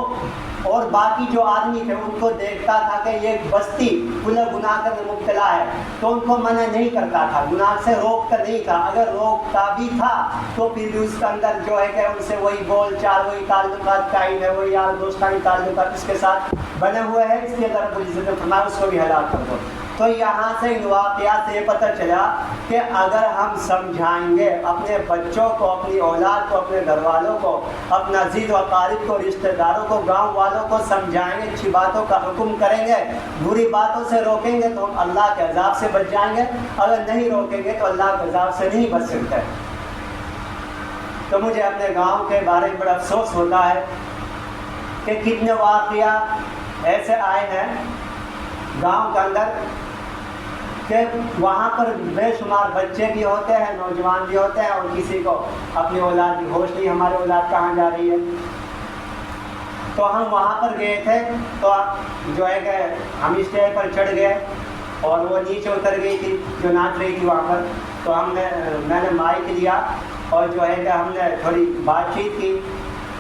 Speaker 1: اور باقی جو آدمی تھے ان کو دیکھتا تھا کہ یہ بستی کھلا گناہ کا مبتلا ہے، تو ان کو منع نہیں کرتا تھا، گناہ سے روکتا نہیں تھا، اگر روکتا بھی تھا تو پھر بھی اس کے اندر جو ہے کہ ان سے وہی بول چال، وہی تعلقات قائم ہے، وہی یار دوستانی تعلقات اس کے ساتھ بنے ہوئے ہیں، اس لیے اللہ رب العزت نے فرمایا اس کو بھی ہلاک کر دو۔ تو یہاں سے ان واقعات سے یہ پتہ چلا کہ اگر ہم سمجھائیں گے اپنے بچوں کو، اپنی اولاد کو، اپنے گھر والوں کو، اپنا عزیز و اقارب کو، رشتہ داروں کو، گاؤں والوں کو سمجھائیں گے، اچھی باتوں کا حکم کریں گے، بری باتوں سے روکیں گے تو ہم اللہ کے عذاب سے بچ جائیں گے، اگر نہیں روکیں گے تو اللہ کے عذاب سے نہیں بچ سکتے۔ تو مجھے اپنے گاؤں کے بارے میں بڑا افسوس ہوتا ہے کہ کتنے واقعہ ایسے آئے ہیں گاؤں کے اندر کہ وہاں پر بے شمار بچے بھی ہوتے ہیں، نوجوان بھی ہوتے ہیں، اور کسی کو اپنی اولاد کی ہوش نہیں، ہماری اولاد کہاں جا رہی ہے۔ تو ہم وہاں پر گئے تھے، تو جو ہے کہ ہم اسٹیج پر چڑھ گئے اور وہ نیچے اتر گئی تھی جو ناچ رہی تھی وہاں پر، تو میں نے مائک لیا اور جو ہے کہ ہم نے تھوڑی بات چیت کی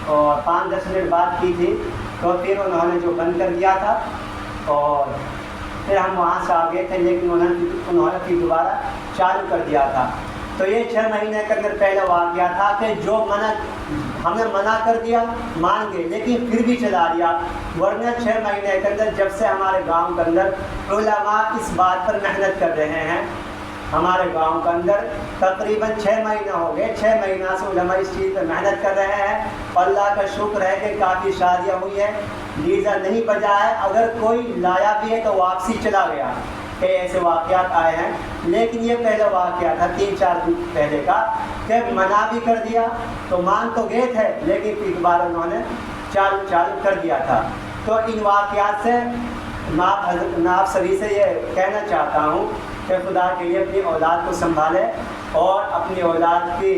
Speaker 1: اور 5-10 منٹ بات کی تھی، تو پھر انہوں نے جو بند کر دیا تھا اور پھر ہم وہاں سے آ گئے تھے، لیکن انہوں نے پھر دوبارہ چالو کر دیا تھا۔ تو یہ 6 مہینے کے اندر پہلا واقعہ تھا کہ جو ہم نے منع کر دیا، مان گئے، لیکن پھر بھی چلا دیا، ورنہ 6 مہینے کے اندر جب سے ہمارے گاؤں کے اندر علماء اس بات پر محنت کر رہے ہیں، ہمارے گاؤں کے اندر تقریباً 6 مہینہ ہو گئے، 6 مہینہ سے علماء اس چیز پر محنت کر رہے ہیں، اللہ کا شکر ہے کہ کافی شادیاں ہوئی ہیں، ڈیزا نہیں بجا ہے، اگر کوئی لایا بھی ہے تو واپسی چلا گیا، کہ ایسے واقعات آئے ہیں۔ لیکن یہ پہلا واقعہ تھا 3-4 دن پہلے کا کہ منع بھی کر دیا، تو مان تو گئے تھے لیکن پھر دوبارہ انہوں نے چالو کر دیا تھا۔ تو ان واقعات سے میں آپ سبھی سے یہ کہنا چاہتا ہوں کہ خدا کے لیے اپنی اولاد کو سنبھالے اور اپنی اولاد کی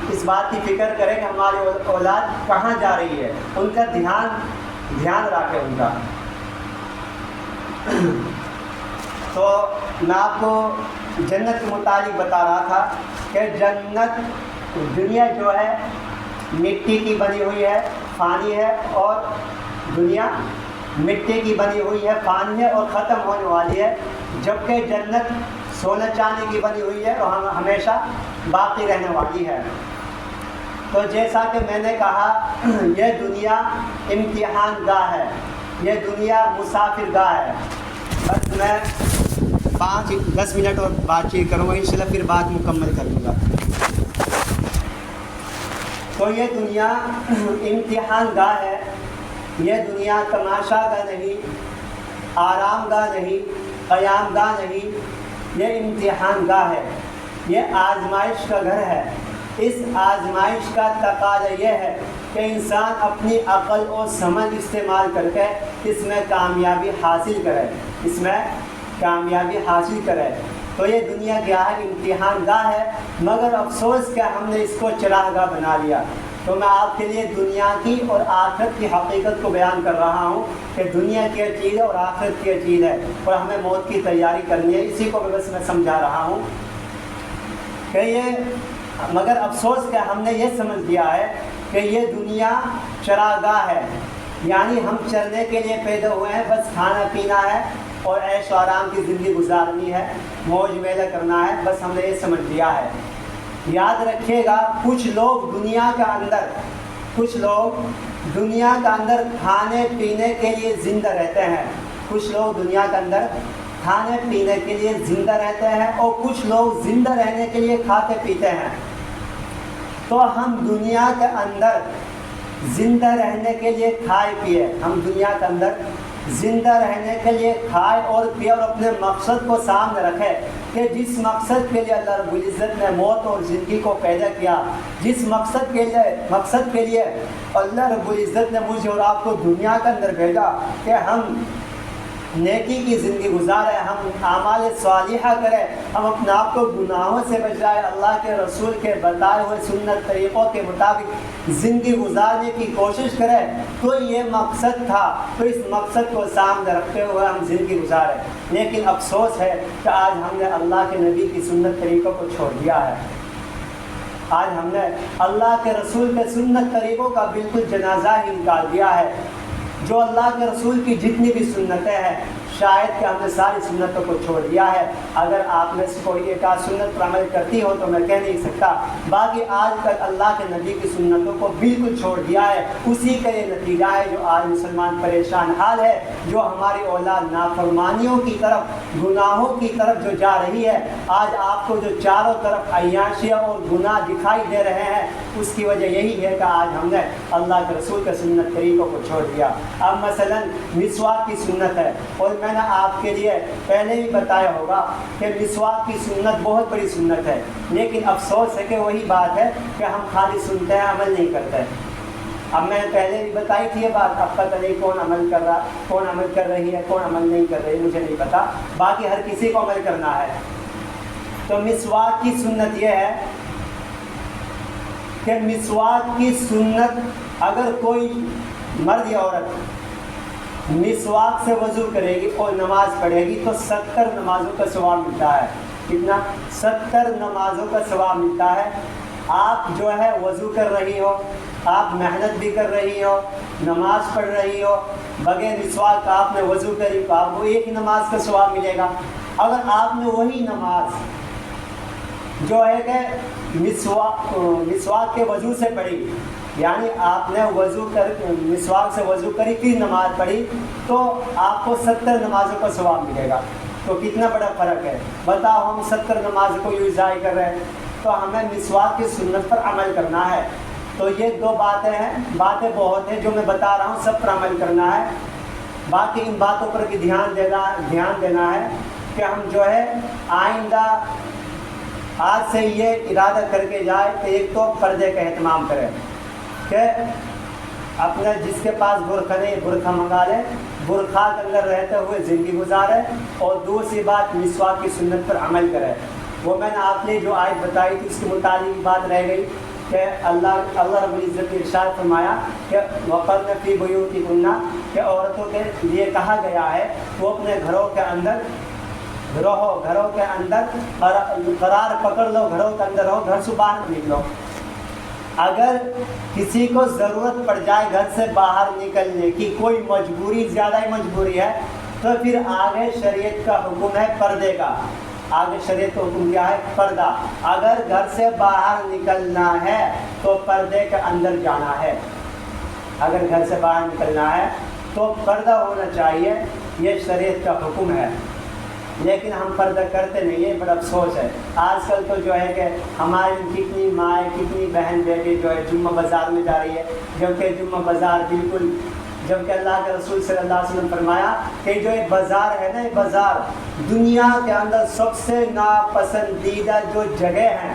Speaker 1: اس بات کی فکر کرے کہ ہماری اولاد کہاں جا رہی ہے، ان کا دھیان رکھے ان کا۔ تو میں آپ کو جنت کے متعلق بتا رہا تھا کہ جنت دنیا جو ہے مٹی کی بنی ہوئی ہے، فانی ہے، اور دنیا مٹی کی بنی ہوئی ہے، فانی ہے اور ختم ہونے والی ہے، جبکہ جنت سونے چاندی کی بنی ہوئی ہے اور ہمیشہ باقی رہنے والی ہے۔ تو جیسا کہ میں نے کہا یہ دنیا امتحان گاہ ہے، یہ دنیا مسافر گاہ ہے۔ بس میں 5-10 منٹ اور بات چیت کروں گا، انشاءاللہ پھر بات مکمل کر لوں گا۔ تو یہ دنیا امتحان گاہ ہے، یہ دنیا تماشا گاہ نہیں، آرام گاہ نہیں، قیام گاہ نہیں، یہ امتحان گاہ ہے، یہ آزمائش کا گھر ہے۔ اس آزمائش کا تقاضا یہ ہے کہ انسان اپنی عقل اور سمجھ استعمال کر کے اس میں کامیابی حاصل کرے، اس میں کامیابی حاصل کرے۔ تو یہ دنیا کیا ہے؟ امتحان گاہ ہے، مگر افسوس کہ ہم نے اس کو چراغ گاہ بنا لیا۔ تو میں آپ کے لیے دنیا کی اور آخرت کی حقیقت کو بیان کر رہا ہوں کہ دنیا کیا چیز ہے اور آخرت کیا چیز ہے، اور ہمیں موت کی تیاری کرنی ہے۔ اسی کو بس میں سمجھا رہا ہوں کہ یہ، مگر افسوس کہ ہم نے یہ سمجھ لیا ہے کہ یہ دنیا چراگاہ ہے، یعنی ہم چرنے کے لیے پیدا ہوئے ہیں، بس کھانا پینا ہے اور عیش و آرام کی زندگی گزارنی ہے، موج میلہ کرنا ہے، بس ہم نے یہ سمجھ لیا ہے۔ یاد رکھیے گا، کچھ لوگ دنیا کا اندر کھانے پینے کے لیے زندہ رہتے ہیں، کچھ لوگ دنیا کے اندر کھانے پینے کے لیے زندہ رہتے ہیں، اور کچھ لوگ زندہ رہنے کے لیے کھاتے پیتے ہیں۔ تو ہم دنیا کے اندر زندہ رہنے کے لیے کھائے پیے، ہم دنیا کے اندر زندہ رہنے کے لیے کھائے اور پیے، اور اپنے مقصد کو سامنے رکھے کہ جس مقصد کے لیے اللہ رب العزت نے موت اور زندگی کو پیدا کیا، جس مقصد کے لیے اللہ رب العزت نے مجھے اور آپ کو دنیا کے اندر بھیجا کہ ہم نیکی کی زندگی گزارے، ہم اعمال صالحہ کریں، ہم اپنے آپ کو گناہوں سے بچائے، اللہ کے رسول کے بتائے ہوئے سنت طریقوں کے مطابق زندگی گزارنے کی کوشش کریں، تو یہ مقصد تھا۔ تو اس مقصد کو سامنے رکھتے ہوئے ہم زندگی گزارے، لیکن افسوس ہے کہ آج ہم نے اللہ کے نبی کی سنت طریقوں کو چھوڑ دیا ہے، آج ہم نے اللہ کے رسول کے سنت طریقوں کا بالکل جنازہ ہی نکال دیا ہے۔ جو اللہ کے رسول کی جتنی بھی سنتیں ہیں، شاید کہ ہم نے ساری سنتوں کو چھوڑ دیا ہے۔ اگر آپ میں سے کوئی ایک آدھ سنت پر عمل کرتی ہو تو میں کہہ نہیں سکتا، باقی آج تک اللہ کے نبی کی سنتوں کو بالکل چھوڑ دیا ہے۔ اسی کا یہ نتیجہ ہے جو آج مسلمان پریشان حال ہے، جو ہماری اولاد نافرمانیوں کی طرف، گناہوں کی طرف جو جا رہی ہے۔ آج آپ کو جو چاروں طرف عیاشیاں اور گناہ دکھائی دے رہے ہیں، اس کی وجہ یہی ہے کہ آج ہم نے اللہ کے رسول کے سنت طریقوں کو چھوڑ دیا۔ اب مثلا مسواک کی سنت ہے، اور میں نے آپ کے لیے پہلے ہی بتایا ہوگا کہ مسواک کی سنت بہت بڑی سنت ہے، لیکن افسوس ہے کہ وہی بات ہے کہ ہم خالی سنتے ہیں، عمل نہیں کرتے۔ اب میں پہلے بھی بتائی تھی یہ بات، اب پتہ نہیں کون عمل کر رہا، کون عمل کر رہی ہے، کون عمل نہیں کر رہی، مجھے نہیں پتا، باقی ہر کسی کو عمل کرنا ہے۔ تو مسواک کی سنت یہ ہے کہ مسواک کی سنت، اگر کوئی مرد یا عورت مسواک سے وضو کرے گی اور نماز پڑھے گی تو 70 نمازوں کا ثواب ملتا ہے۔ کتنا؟ 70 نمازوں کا ثواب ملتا ہے۔ آپ جو ہے وضو کر رہی ہو، آپ محنت بھی کر رہی ہو، نماز پڑھ رہی ہو، بغیر مسواک کا آپ نے وضو کری تو آپ کو ایک ہی نماز کا ثواب ملے گا۔ اگر آپ نے وہی نماز جو ہے کہ مسواک کے وضو سے پڑھی، یعنی آپ نے مسواک سے وضو کری پھر نماز پڑھی، تو آپ کو 70 نمازوں کا ثواب ملے گا۔ تو کتنا بڑا فرق ہے، بتاؤ۔ ہم 70 نمازوں کو یوں ضائع کر رہے ہیں، تو ہمیں مسواک کی سنت پر عمل کرنا ہے۔ تو یہ دو باتیں ہیں، باتیں بہت ہیں جو میں بتا رہا ہوں، سب پر عمل کرنا ہے۔ باقی ان باتوں پر بھی دھیان دینا ہے کہ ہم جو ہے آئندہ آج سے یہ ارادہ کر کے جائے کہ ایک تو پردے کا اہتمام کریں، کہ اپنے جس کے پاس برقع نہیں برقع منگا لے، برقع کے اندر رہتے ہوئے زندگی گزارے، اور دوسری بات مسواک کی سنت پر عمل کرے۔ وہ میں نے آپ نے جو آیت بتائی تھی اس کے متعلق بات رہ گئی کہ اللہ رب العزت نے ارشاد فرمایا کہ وَقَرْنَ فِي بُيُوتِكُنَّ، کہ عورتوں کے لیے کہا گیا ہے وہ اپنے گھروں کے اندر رہو، گھروں کے اندر قرار پکڑ لو، گھروں کے اندر رہو، گھر سے باہر نہ نکلو۔ اگر کسی کو ضرورت پڑ جائے گھر سے باہر نکلنے کی، کوئی مجبوری، زیادہ ہی مجبوری ہے، تو پھر آگے شریعت کا حکم ہے پردے کا۔ آگے شریعت کا حکم کیا ہے؟ پردہ۔ اگر گھر سے باہر نکلنا ہے تو پردے کے اندر جانا ہے، اگر گھر سے باہر نکلنا ہے تو پردہ ہونا چاہیے، یہ شریعت کا حکم ہے۔ لیکن ہم پردہ کرتے نہیں، یہ بڑا افسوس ہے۔ آج کل تو جو ہے کہ ہماری کتنی مائیں، کتنی بہن بیٹی جو ہے جمعہ بازار میں جا رہی ہے، جبکہ جمعہ بازار بالکل جبکہ اللہ کے رسول صلی اللہ علیہ وسلم فرمایا کہ جو یہ بازار ہے نا، یہ بازار دنیا کے اندر سب سے ناپسندیدہ جو جگہ ہیں،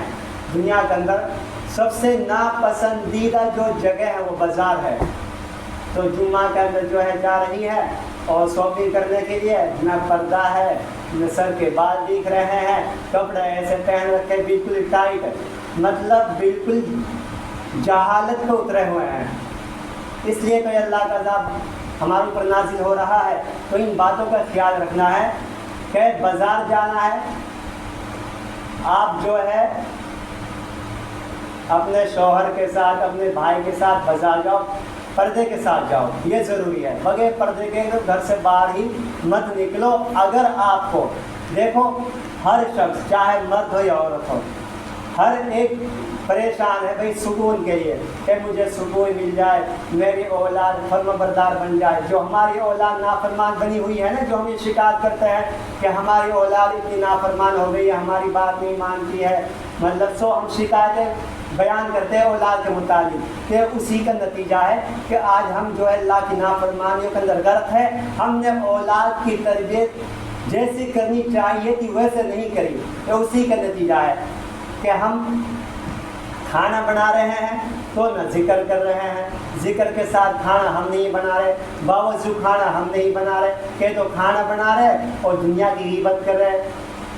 Speaker 1: دنیا کے اندر سب سے ناپسندیدہ جو جگہ ہے وہ بازار ہے۔ تو جمعہ کے اندر جو ہے جا رہی ہے اور شاپنگ کرنے کے لیے، نہ پردہ ہے، نہ سر کے بال دکھ رہے ہیں، کپڑے ایسے پہن رکھے بالکل ٹائٹ، مطلب بالکل جہالت پہ اترے ہوئے ہیں۔ اس لیے تو اللہ کا عذاب ہمارے اوپر نازل ہو رہا ہے۔ تو ان باتوں کا خیال رکھنا ہے کہ بازار جانا ہے، آپ جو ہے اپنے شوہر کے ساتھ، اپنے بھائی کے ساتھ بازار جاؤ، پردے کے ساتھ جاؤ، یہ ضروری ہے۔ بغیر پردے کے گھر سے باہر ہی مت نکلو۔ اگر آپ کو دیکھو، ہر شخص چاہے مرد ہو یا عورت ہو، ہر ایک پریشان ہے بھائی سکون کے لیے کہ مجھے سکون مل جائے، میری اولاد فرما بردار بن جائے۔ جو ہماری اولاد نافرمان بنی ہوئی ہے نا، جو ہم یہ شکایت کرتے ہیں کہ ہماری اولاد اتنی نافرمان ہو گئی ہے، ہماری بات نہیں مانتی ہے، مطلب ہم شکایتیں بیان کرتے ہیں اولاد کے متعلق، کہ اسی کا نتیجہ ہے کہ آج ہم جو ہے اللہ کی نافرمانیوں کے اندر غرق ہے۔ ہم نے اولاد کی تربیت جیسی کرنی چاہیے تھی ویسے نہیں کری، یہ اسی کا نتیجہ ہے کہ ہم کھانا بنا رہے ہیں تو نہ ذکر کر رہے ہیں، ذکر کے ساتھ کھانا ہم نہیں بنا رہے، باوضو کھانا ہم نہیں بنا رہے، کہ تو کھانا بنا رہے اور دنیا کی غیبت کر رہے۔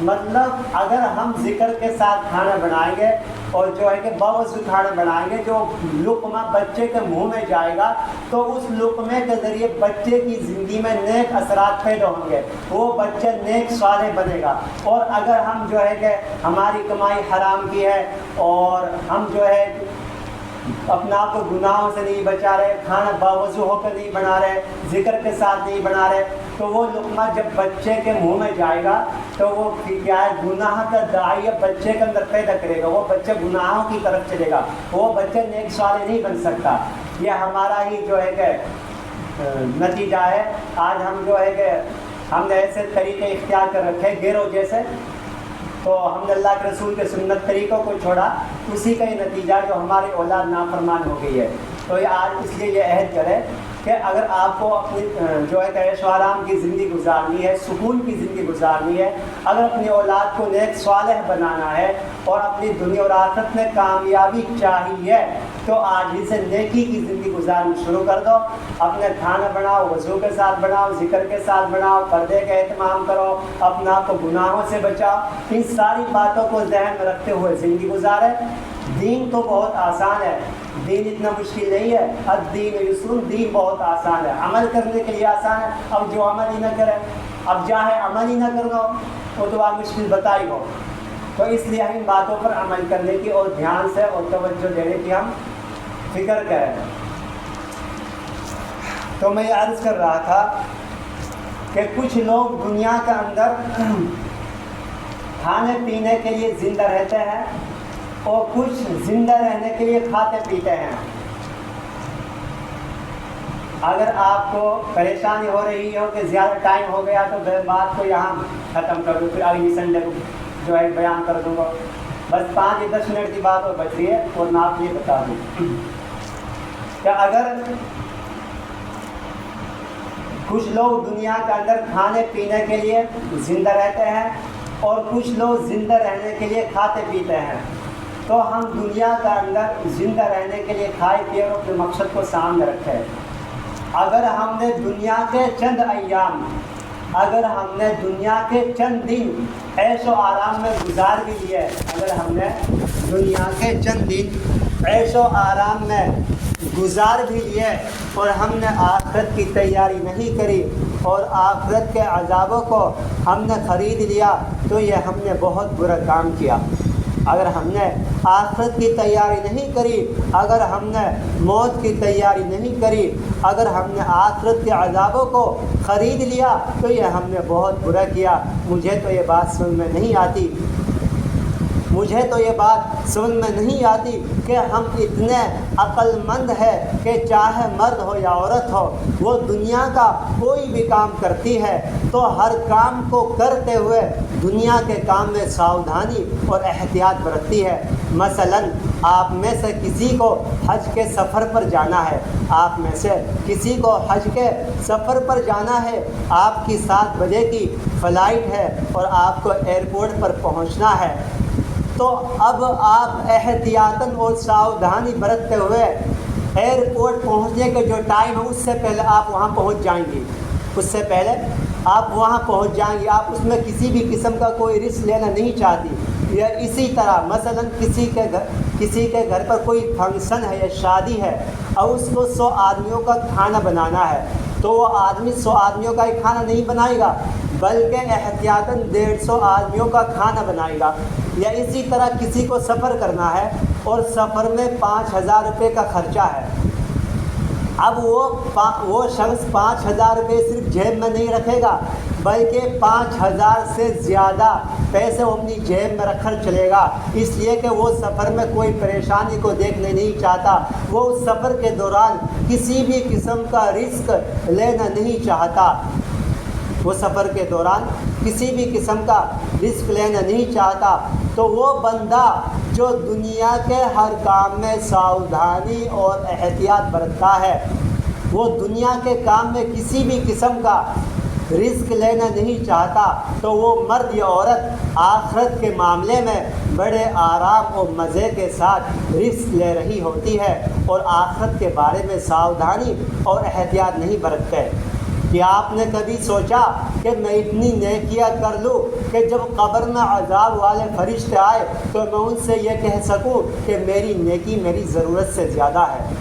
Speaker 1: مطلب اگر ہم ذکر کے ساتھ کھانا بنائیں گے اور جو ہے کہ باوضو کھانا بنائیں گے، جو لقمہ بچے کے منہ میں جائے گا تو اس لقمے کے ذریعے بچے کی زندگی میں نیک اثرات پیدا ہوں گے، وہ بچہ نیک صالح بنے گا۔ اور اگر ہم جو ہے کہ ہماری کمائی حرام کی ہے اور ہم جو ہے اپنا آپ کو گناہوں سے نہیں بچا رہے، کھانا باوضو ہو کر نہیں بنا رہے، ذکر کے ساتھ نہیں بنا رہے، تو وہ لقمہ جب بچے کے منہ میں جائے گا تو وہ کیا ہے، گناہ کا داعیہ بچے کے اندر پیدا کرے گا، وہ بچہ گناہوں کی طرف چلے گا، وہ بچہ نیک صالح نہیں بن سکتا۔ یہ ہمارا ہی جو ہے کہ نتیجہ ہے۔ آج ہم جو ہے کہ ہم نے ایسے طریقے اختیار کر رکھے غیروں جیسے، تو ہم نے اللہ کے رسول کے سنت طریقوں کو چھوڑا، اسی کا یہ نتیجہ جو ہماری اولاد نافرمان ہو گئی ہے۔ تو یہ آج اس لیے یہ عہد کرے کہ اگر آپ کو اپنی جو ہے کہ عیش و آرام کی زندگی گزارنی ہے، سکون کی زندگی گزارنی ہے، اگر اپنی اولاد کو نیک صالح بنانا ہے اور اپنی دنیا اور آخرت میں کامیابی چاہیے، تو آج ہی سے نیکی کی زندگی گزارنا شروع کر دو۔ اپنے کھانا بناؤ، وضو کے ساتھ بناؤ، ذکر کے ساتھ بناؤ، پردے کا اہتمام کرو، اپنا آپ کو گناہوں سے بچاؤ۔ ان ساری باتوں کو ذہن میں رکھتے ہوئے زندگی گزارے۔ دین تو بہت آسان ہے، دین اتنا مشکل نہیں ہے۔ الدین یسر، دین بہت آسان ہے، عمل کرنے کے لیے آسان ہے۔ اب جو عمل ہی نہ کرے، اب چاہے عمل ہی نہ کرنا وہ تو آپ مشکل بتائی ہو۔ تو اس لیے ان باتوں پر عمل کرنے کی اور دھیان سے اور توجہ دینے کی ہم فکر کریں۔ تو میں یہ عرض کر رہا تھا کہ کچھ لوگ دنیا کے اندر کھانے پینے کے لیے زندہ رہتے ہیں اور کچھ زندہ رہنے کے لیے کھاتے پیتے ہیں۔ اگر آپ کو پریشانی ہو رہی ہو کہ زیادہ ٹائم ہو گیا تو میں بات کو یہاں ختم کر دوں، پھر اگلی سنڈے کو جو ہے بیان کر دوں گا۔ بس 5 یا 10 منٹ کی بات اور بچ رہی ہے، اور میں آپ یہ بتا دوں کہ اگر کچھ لوگ دنیا کے اندر کھانے پینے کے لیے زندہ رہتے ہیں اور کچھ لوگ زندہ رہنے کے لیے کھاتے پیتے ہیں، تو ہم دنیا کے اندر زندہ رہنے کے لیے کھائے پیے اور اپنے مقصد کو سامنے رکھیں۔ اگر ہم نے دنیا کے چند ایام، اگر ہم نے دنیا کے چند دن عیش و آرام میں گزار بھی لیے، اگر ہم نے دنیا کے چند دن عیش و آرام میں گزار بھی لیے اور ہم نے آخرت کی تیاری نہیں کری اور آخرت کے عذابوں کو ہم نے خرید لیا، تو یہ ہم نے بہت برا کام کیا۔ اگر ہم نے آخرت کی تیاری نہیں کری، اگر ہم نے موت کی تیاری نہیں کری، اگر ہم نے آخرت کے عذابوں کو خرید لیا، تو یہ ہم نے بہت برا کیا۔ مجھے تو یہ بات سمجھ میں نہیں آتی،
Speaker 2: مجھے تو یہ بات سمجھ میں نہیں آتی کہ ہم اتنے عقل مند ہے کہ چاہے مرد ہو یا عورت ہو، وہ دنیا کا کوئی بھی کام کرتی ہے تو ہر کام کو کرتے ہوئے دنیا کے کام میں ساودھانی اور احتیاط برتتی ہے۔ مثلاً آپ میں سے کسی کو حج کے سفر پر جانا ہے، آپ میں سے کسی کو حج کے سفر پر جانا ہے، آپ کی 7 بجے کی فلائٹ ہے اور آپ کو ایئرپورٹ پر پہنچنا ہے، تو اب آپ احتیاطاً اور ساودھانی برتتے ہوئے ایئرپورٹ پہنچنے کے جو ٹائم ہے اس سے پہلے آپ وہاں پہنچ جائیں گی، اس سے پہلے آپ وہاں پہنچ جائیں گے، آپ اس میں کسی بھی قسم کا کوئی رسک لینا نہیں چاہتی۔ یا اسی طرح مثلاً کسی کے گھر پر کوئی فنکشن ہے یا شادی ہے اور اس کو 100 آدمیوں کا کھانا بنانا ہے، تو وہ آدمی 100 آدمیوں کا ہی کھانا نہیں بنائے گا بلکہ احتیاطاً 150 آدمیوں کا کھانا بنائے گا۔ یا اسی طرح کسی کو سفر کرنا ہے اور سفر میں 5000 روپے کا خرچہ ہے، اب وہ شخص 5000 روپے صرف جیب میں نہیں رکھے گا بلکہ 5000 سے زیادہ پیسے وہ اپنی جیب میں رکھ کر چلے گا، اس لیے کہ وہ سفر میں کوئی پریشانی کو دیکھنے نہیں چاہتا، وہ اس سفر کے دوران کسی بھی قسم کا رسک لینا نہیں چاہتا، وہ سفر کے دوران کسی بھی قسم کا رسک لینا نہیں چاہتا۔ تو وہ بندہ جو دنیا کے ہر کام میں ساودھانی اور احتیاط برتتا ہے، وہ دنیا کے کام میں کسی بھی قسم کا رسک لینا نہیں چاہتا، تو وہ مرد یا عورت آخرت کے معاملے میں بڑے آرام اور مزے کے ساتھ رسک لے رہی ہوتی ہے اور آخرت کے بارے میں ساودھانی اور احتیاط نہیں برتتے۔ کیا آپ نے کبھی سوچا کہ میں اتنی نیکیاں کر لوں کہ جب قبر میں عذاب والے فرشتے آئے تو میں ان سے یہ کہہ سکوں کہ میری نیکی میری ضرورت سے زیادہ ہے،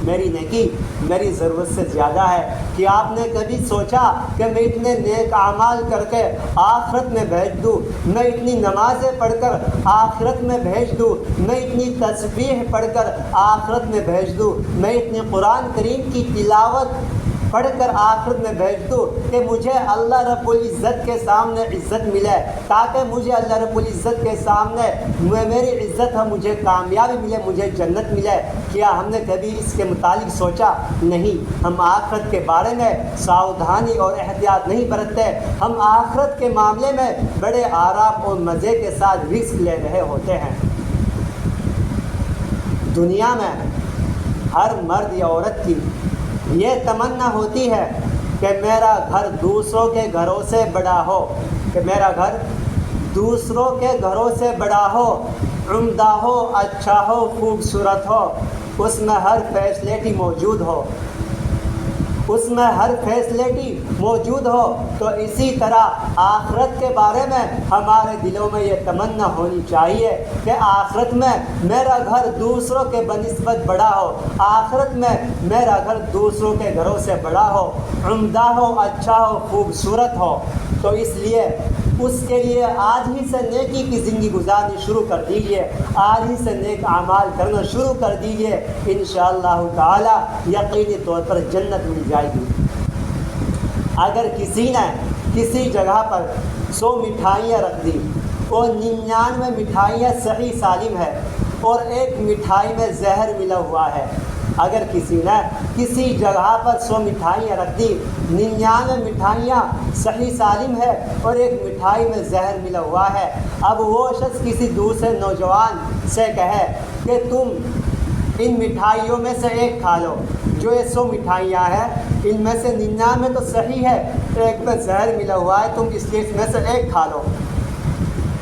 Speaker 2: میری نیکی میری ضرورت سے زیادہ ہے؟ کہ آپ نے کبھی سوچا کہ میں اتنے نیک اعمال کر کے آخرت میں بھیج دوں، میں اتنی نمازیں پڑھ کر آخرت میں بھیج دوں، میں اتنی تسبیح پڑھ کر آخرت میں بھیج دوں، میں اتنی قرآن کریم کی تلاوت پڑھ کر آخرت میں بھیج دوں کہ مجھے اللہ رب العزت کے سامنے عزت ملے، تاکہ مجھے اللہ رب العزت کے سامنے میری عزت ہے، مجھے کامیابی ملے، مجھے جنت ملے؟ کیا ہم نے کبھی اس کے متعلق سوچا؟ نہیں، ہم آخرت کے بارے میں ساودھانی اور احتیاط نہیں برتتے، ہم آخرت کے معاملے میں بڑے آرام اور مزے کے ساتھ رسک لے رہے ہوتے ہیں۔ دنیا میں ہر مرد یا عورت کی یہ تمنا ہوتی ہے کہ میرا گھر دوسروں کے گھروں سے بڑا ہو، کہ میرا گھر دوسروں کے گھروں سے بڑا ہو، عمدہ ہو، اچھا ہو، خوبصورت ہو، اس میں ہر فیسلٹی موجود ہو، اس میں ہر فیسلٹی موجود ہو۔ تو اسی طرح آخرت کے بارے میں ہمارے دلوں میں یہ تمنا ہونی چاہیے کہ آخرت میں میرا گھر دوسروں کے بنسبت بڑا ہو، آخرت میں میرا گھر دوسروں کے گھروں سے بڑا ہو، عمدہ ہو، اچھا ہو، خوبصورت ہو۔ تو اس لیے اس کے لیے آج ہی سے نیکی کی زندگی گزارنی شروع کر دیجیے، آج ہی سے نیک اعمال کرنا شروع کر دیجیے، انشاءاللہ تعالی یقینی طور پر جنت مل جائے گی۔ اگر کسی نے کسی جگہ پر 100 مٹھائیاں رکھ دی اور 99 مٹھائیاں صحیح سالم ہے اور ایک مٹھائی میں زہر ملا ہوا ہے، اگر کسی نے کسی جگہ پر 100 مٹھائیاں رکھ دی، 99 مٹھائیاں صحیح سالم ہے اور ایک مٹھائی میں زہر ملا ہوا ہے، اب وہ شخص کسی دوسرے نوجوان سے کہے کہ تم ان مٹھائیوں میں سے ایک کھا لو، جو یہ 100 مٹھائیاں ہیں ان میں سے 99 تو صحیح ہے، ایک میں زہر ملا ہوا ہے، تم اس لیے اس میں سے ایک کھا لو۔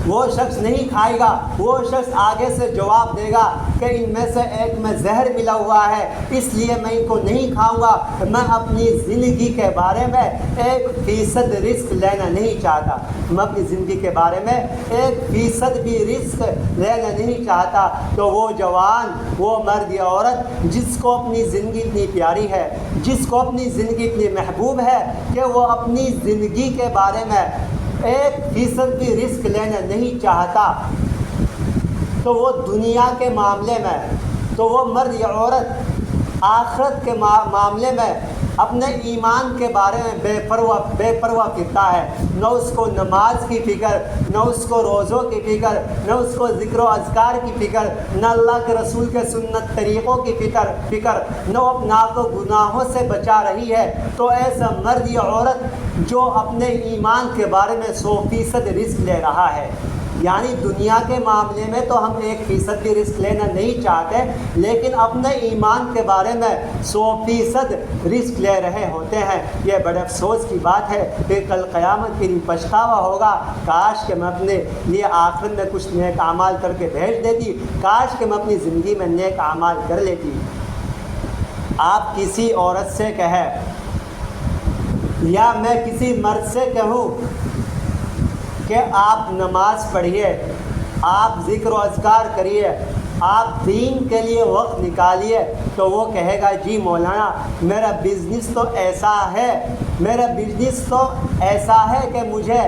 Speaker 2: وہ شخص نہیں کھائے گا، وہ شخص آگے سے جواب دے گا کہ ان میں سے ایک میں زہر ملا ہوا ہے، اس لیے میں ان کو نہیں کھاؤں گا، میں اپنی زندگی کے بارے میں 1% رسک لینا نہیں چاہتا، میں اپنی زندگی کے بارے میں 1% بھی رسک لینا نہیں چاہتا۔ تو وہ جوان، وہ مرد یا عورت جس کو اپنی زندگی اتنی پیاری ہے، جس کو اپنی زندگی اتنی محبوب ہے کہ وہ اپنی زندگی کے بارے میں 1% بھی رسک لینا نہیں چاہتا، تو وہ دنیا کے معاملے میں، تو وہ مرد یا عورت آخرت کے معاملے میں اپنے ایمان کے بارے میں بے پرواہ پھرتا ہے، نہ اس کو نماز کی فکر، نہ اس کو روزوں کی فکر، نہ اس کو ذکر و اذکار کی فکر، نہ اللہ کے رسول کے سنت طریقوں کی فکر، نہ اپنے آپ کو گناہوں سے بچا رہی ہے، تو ایسا مرد یا عورت جو اپنے ایمان کے بارے میں 100% رسک لے رہا ہے، یعنی دنیا کے معاملے میں تو ہم 1% بھی رسک لینا نہیں چاہتے، لیکن اپنے ایمان کے بارے میں 100% رسک لے رہے ہوتے ہیں۔ یہ بڑے افسوس کی بات ہے کہ کل قیامت کے دن پچھتاوا ہوگا، کاش کہ میں اپنے لیے آخرت میں کچھ نیک اعمال کر کے بھیج دیتی، کاش کہ میں اپنی زندگی میں نیک اعمال کر لیتی۔ آپ کسی عورت سے کہیں یا میں کسی مرد سے کہوں کہ آپ نماز پڑھیے، آپ ذکر و اذکار کریے، آپ دین کے لیے وقت نکالیے، تو وہ کہے گا جی مولانا میرا بزنس تو ایسا ہے کہ مجھے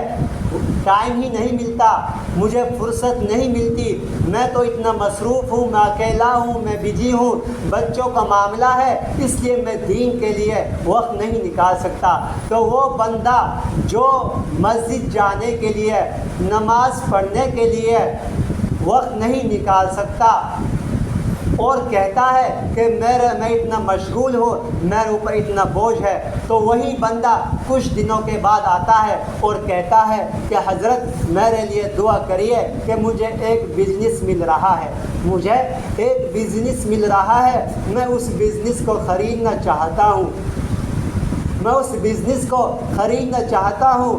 Speaker 2: ٹائم ہی نہیں ملتا، مجھے فرصت نہیں ملتی، میں تو اتنا مصروف ہوں، میں اکیلا ہوں، میں بزی ہوں، بچوں کا معاملہ ہے، اس لیے میں دین کے لیے وقت نہیں نکال سکتا۔ تو وہ بندہ جو مسجد جانے کے لیے، نماز پڑھنے کے لیے وقت نہیں نکال سکتا اور کہتا ہے کہ میں اتنا مشغول ہوں، میرے اوپر اتنا بوجھ ہے، تو وہی بندہ کچھ دنوں کے بعد آتا ہے اور کہتا ہے کہ حضرت میرے لیے دعا کریے کہ مجھے ایک بزنس مل رہا ہے، میں اس بزنس کو خریدنا چاہتا ہوں،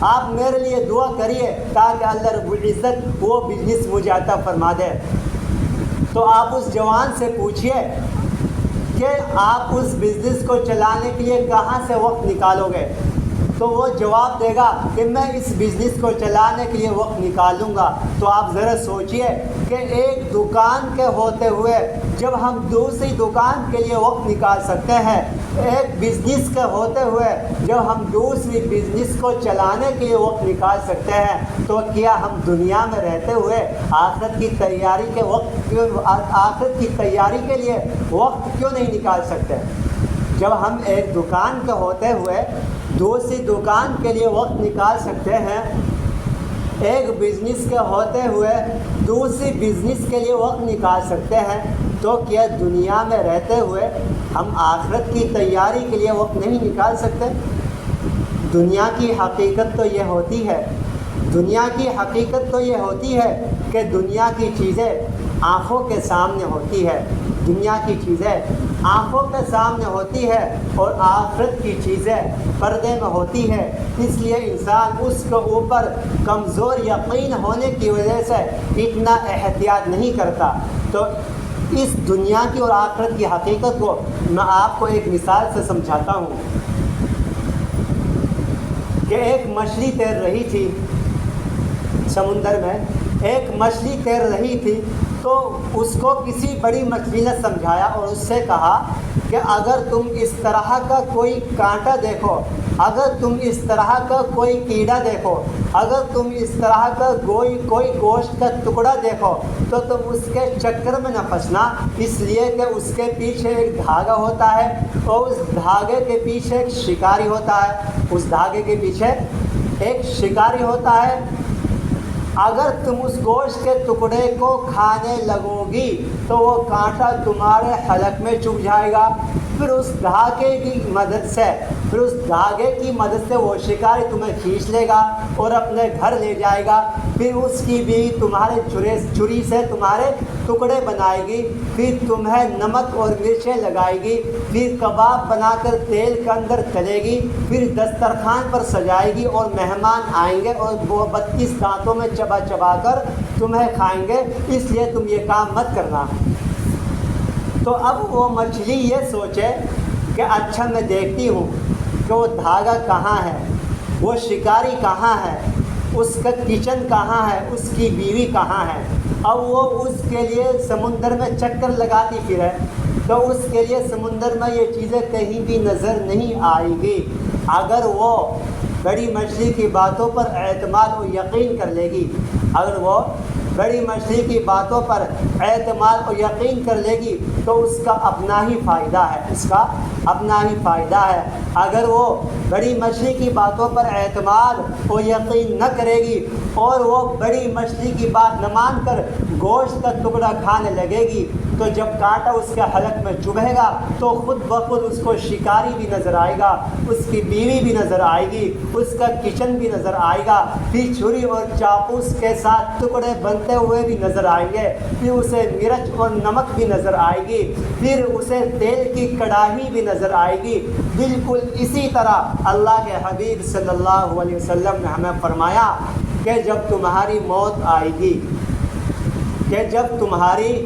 Speaker 2: آپ میرے لیے دعا کریے تاکہ اللہ رب العزت وہ بزنس مجھے عطا فرما دے۔ تو آپ اس جوان سے پوچھئے کہ آپ اس بزنس کو چلانے کے لیے کہاں سے وقت نکالو گے؟ تو وہ جواب دے گا کہ میں اس بزنس کو چلانے کے لیے وقت نکالوں گا۔ تو آپ ذرا سوچئے کہ ایک دکان کے ہوتے ہوئے جب ہم دوسری دکان کے لیے وقت نکال سکتے ہیں، ایک بزنس کے ہوتے ہوئے جب ہم دوسری بزنس کو چلانے کے لیے وقت نکال سکتے ہیں، تو کیا ہم دنیا میں رہتے ہوئے آخرت کی تیاری کے لیے وقت کیوں نہیں نکال سکتے؟ جب ہم ایک دکان کے ہوتے ہوئے دوسری دکان کے لیے وقت نکال سکتے ہیں، ایک بزنس کے ہوتے ہوئے دوسری بزنس کے لیے وقت نکال سکتے ہیں، تو کیا دنیا میں رہتے ہوئے ہم آخرت کی تیاری کے لیے وقت نہیں نکال سکتے؟ دنیا کی حقیقت تو یہ ہوتی ہے کہ دنیا کی چیزیں آنکھوں کے سامنے ہوتی ہے، اور آخرت کی چیزیں پردے میں ہوتی ہے، اس لیے انسان اس کے اوپر کمزور یقین ہونے کی وجہ سے اتنا احتیاط نہیں کرتا۔ تو اس دنیا کی اور آخرت کی حقیقت کو میں آپ کو ایک مثال سے سمجھاتا ہوں کہ ایک مچھلی تیر رہی تھی سمندر میں، تو اس کو کسی بڑی مچھلی نے سمجھایا اور اس سے کہا کہ اگر تم اس طرح کا کوئی کانٹا دیکھو، اگر تم اس طرح کا کوئی کیڑا دیکھو، اگر تم اس طرح کا کوئی گوشت کا ٹکڑا دیکھو، تو تم اس کے چکر میں نہ پھنسنا، اس لیے کہ اس کے پیچھے ایک دھاگا ہوتا ہے اور اس دھاگے کے پیچھے ایک شکاری ہوتا ہے، اگر تم اس گوشت کے ٹکڑے کو کھانے لگو گی تو وہ کانٹا تمہارے حلق میں چبھ جائے گا، پھر اس دھاگے کی مدد سے وہ شکاری تمہیں کھینچ لے گا اور اپنے گھر لے جائے گا، پھر اس کی بھی تمہارے چھری سے تمہارے ٹکڑے بنائے گی، پھر تمہیں نمک اور مرچیں لگائے گی، پھر کباب بنا کر تیل کے اندر تلے گی، پھر دسترخوان پر سجائے گی اور مہمان آئیں گے اور وہ 32 دانتوں میں چبا کر تمہیں کھائیں گے، اس لیے تم یہ کام مت کرنا۔ تو اب وہ مچھلی یہ سوچے کہ اچھا میں دیکھتی ہوں کہ وہ دھاگا کہاں ہے، وہ شکاری کہاں ہے، اس کا کچن کہاں ہے، اس کی بیوی کہاں ہے۔ اب وہ اس کے لیے سمندر میں چکر لگاتی پھرے تو اس کے لیے سمندر میں یہ چیزیں کہیں بھی نظر نہیں آئے گی۔ اگر وہ بڑی مچھلی کی باتوں پر اعتماد و یقین کر لے گی، اگر وہ بڑی مچھلی کی باتوں پر اعتماد اور یقین کر لے گی تو اس کا اپنا ہی فائدہ ہے، اس کا اپنا ہی فائدہ ہے۔ اگر وہ بڑی مچھلی کی باتوں پر اعتماد اور یقین نہ کرے گی اور وہ بڑی مچھلی کی بات نہ مان کر گوشت کا ٹکڑا کھانے لگے گی تو جب کانٹا اس کے حلق میں چبھے گا تو خود بخود اس کو شکاری بھی نظر آئے گا، اس کی بیوی بھی نظر آئے گی، اس کا کچن بھی نظر آئے گا، پھر چھری اور چاقو کے ساتھ ٹکڑے بنتے ہوئے بھی نظر آئیں گے، پھر اسے مرچ اور نمک بھی نظر آئے گی، پھر اسے تیل کی کڑاہی بھی نظر آئے گی۔ بالکل اسی طرح اللہ کے حبیب صلی اللہ علیہ وسلم نے ہمیں فرمایا کہ جب تمہاری موت آئے گی، کہ جب تمہاری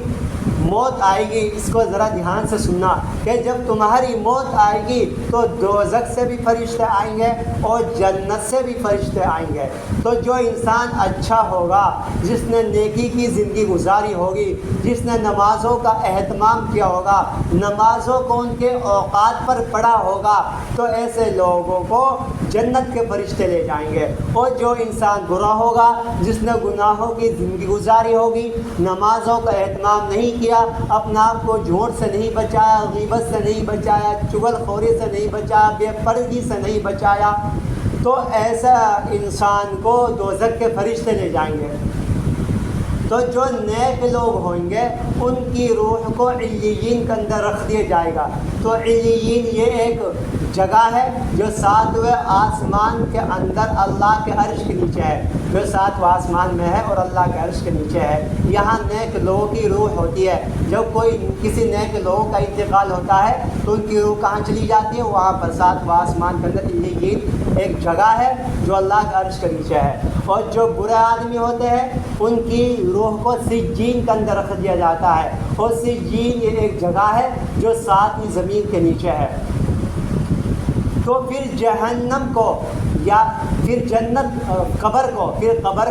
Speaker 2: موت آئے گی، اس کو ذرا دھیان سے سننا، کہ جب تمہاری موت آئے گی تو دوزخ سے بھی فرشتے آئیں گے اور جنت سے بھی فرشتے آئیں گے۔ تو جو انسان اچھا ہوگا، جس نے نیکی کی زندگی گزاری ہوگی، جس نے نمازوں کا اہتمام کیا ہوگا، نمازوں کو ان کے اوقات پر پڑھا ہوگا، تو ایسے لوگوں کو جنت کے فرشتے لے جائیں گے۔ اور جو انسان برا ہوگا، جس نے گناہوں کی زندگی گزاری ہوگی، نمازوں کا اہتمام نہیں کیا، اپنا آپ کو جھوٹ سے نہیں بچایا، غیبت سے نہیں بچایا، چغل خوری سے نہیں بچایا، بے پردگی سے نہیں بچایا، تو ایسا انسان کو دوزخ کے فرشتے لے جائیں گے۔ تو جو نیک لوگ ہوں گے ان کی روح کو علیین کے اندر رکھ دیا جائے گا۔ تو علیین یہ ایک جگہ ہے جو 7ویں آسمان کے اندر اللہ کے عرش کے نیچے ہے، جو 7واں آسمان میں ہے اور اللہ کے عرش کے نیچے ہے۔ یہاں نیک لوگوں کی روح ہوتی ہے۔ جب کوئی کسی نیک لوگوں کا انتقال ہوتا ہے تو ان کی روح کہاں چلی جاتی ہے؟ وہاں پر 7واں آسمان کے اندر علیین ایک جگہ ہے جو اللہ کے عرش کے نیچے ہے۔ اور جو برے آدمی ہوتے ہیں ان کی روح کو سجین کے اندر رکھ دیا جاتا ہے، اور سجین یہ ایک جگہ ہے جو 7ویں زمین کے نیچے ہے۔ تو پھر جہنم کو یا پھر جنت قبر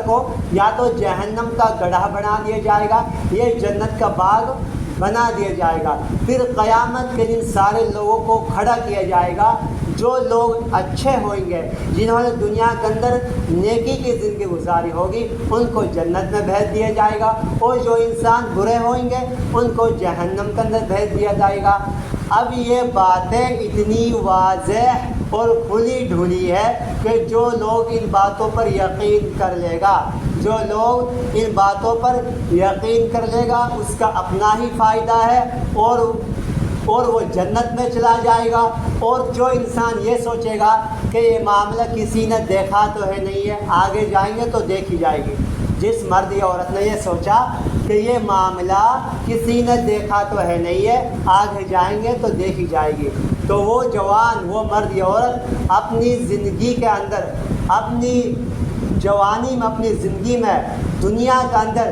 Speaker 2: کو یا تو جہنم کا گڑھا بنا دیا جائے گا، یہ جنت کا باغ بنا دیا جائے گا۔ پھر قیامت کے دن سارے لوگوں کو کھڑا کیا جائے گا۔ جو لوگ اچھے ہوئیں گے، جنہوں نے دنیا کے اندر نیکی کی زندگی گزاری ہوگی، ان کو جنت میں بھیج دیا جائے گا، اور جو انسان برے ہوئیں گے ان کو جہنم کے اندر بھیج دیا جائے گا۔ اب یہ باتیں اتنی واضح اور کھلی ڈھلی ہے کہ جو لوگ ان باتوں پر یقین کر لے گا، جو لوگ ان باتوں پر یقین کر لے گا اس کا اپنا ہی فائدہ ہے اور وہ جنت میں چلا جائے گا۔ اور جو انسان یہ سوچے گا کہ یہ معاملہ کسی نے دیکھا تو ہے نہیں ہے، آگے جائیں گے تو دیکھی جائے گی، جس مرد یا عورت نے یہ سوچا کہ یہ معاملہ کسی نے دیکھا تو ہے نہیں ہے، آگے جائیں گے تو دیکھی جائے گی، تو وہ جوان، وہ مرد یا عورت اپنی زندگی کے اندر، اپنی جوانی میں، اپنی زندگی میں دنیا کے اندر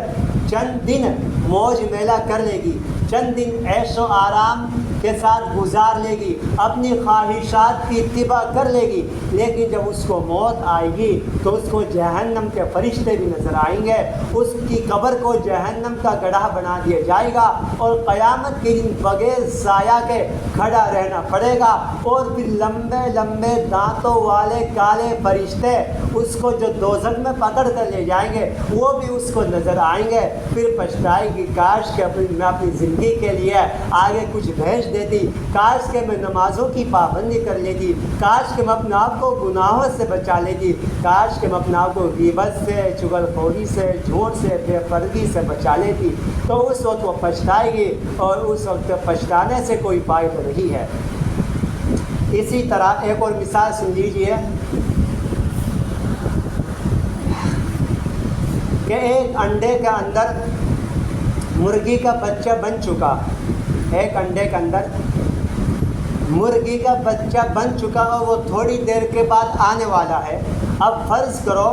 Speaker 2: چند دن موج میلہ کر لے گی، چند دن عیش و آرام کے ساتھ گزار لے گی، اپنی خواہشات کی اتباع کر لے گی، لیکن جب اس کو موت آئے گی تو اس کو جہنم کے فرشتے بھی نظر آئیں گے، اس کی قبر کو جہنم کا گڑھا بنا دیا جائے گا، اور قیامت کے دن بغیر سایہ کے کھڑا رہنا پڑے گا، اور پھر لمبے لمبے دانتوں والے کالے فرشتے اس کو جو دوزخ میں پکڑ کر لے جائیں گے وہ بھی اس کو نظر آئیں گے۔ پھر پچھتائے گی، کاش کہ میں اپنی زندگی کے لیے آگے کچھ بھیج دیتی، کاش کہ میں نمازوں کی پابندی کر لیتی، کاش کہ میں اپنے آپ کو گناہوں سے بچا لیتی، کاش کہ میں اپنے آپ کو غیبت سے، چغل خوری سے، جھوٹ سے، بے پردگی سے بچا لیتی۔ تو اس وقت وہ پچھتائے گی، اور اس وقت پچھتانے سے کوئی فائدہ نہیں ہے۔ اسی طرح ایک اور مثال سن لیجیے کہ ایک انڈے کے اندر مرغی کا بچہ بن چکا، ایک انڈے کے اندر مرغی کا بچہ بن چکا اور وہ تھوڑی دیر کے بعد آنے والا ہے۔ اب فرض کرو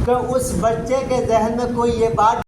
Speaker 2: کہ اس بچے کے ذہن میں کوئی یہ بات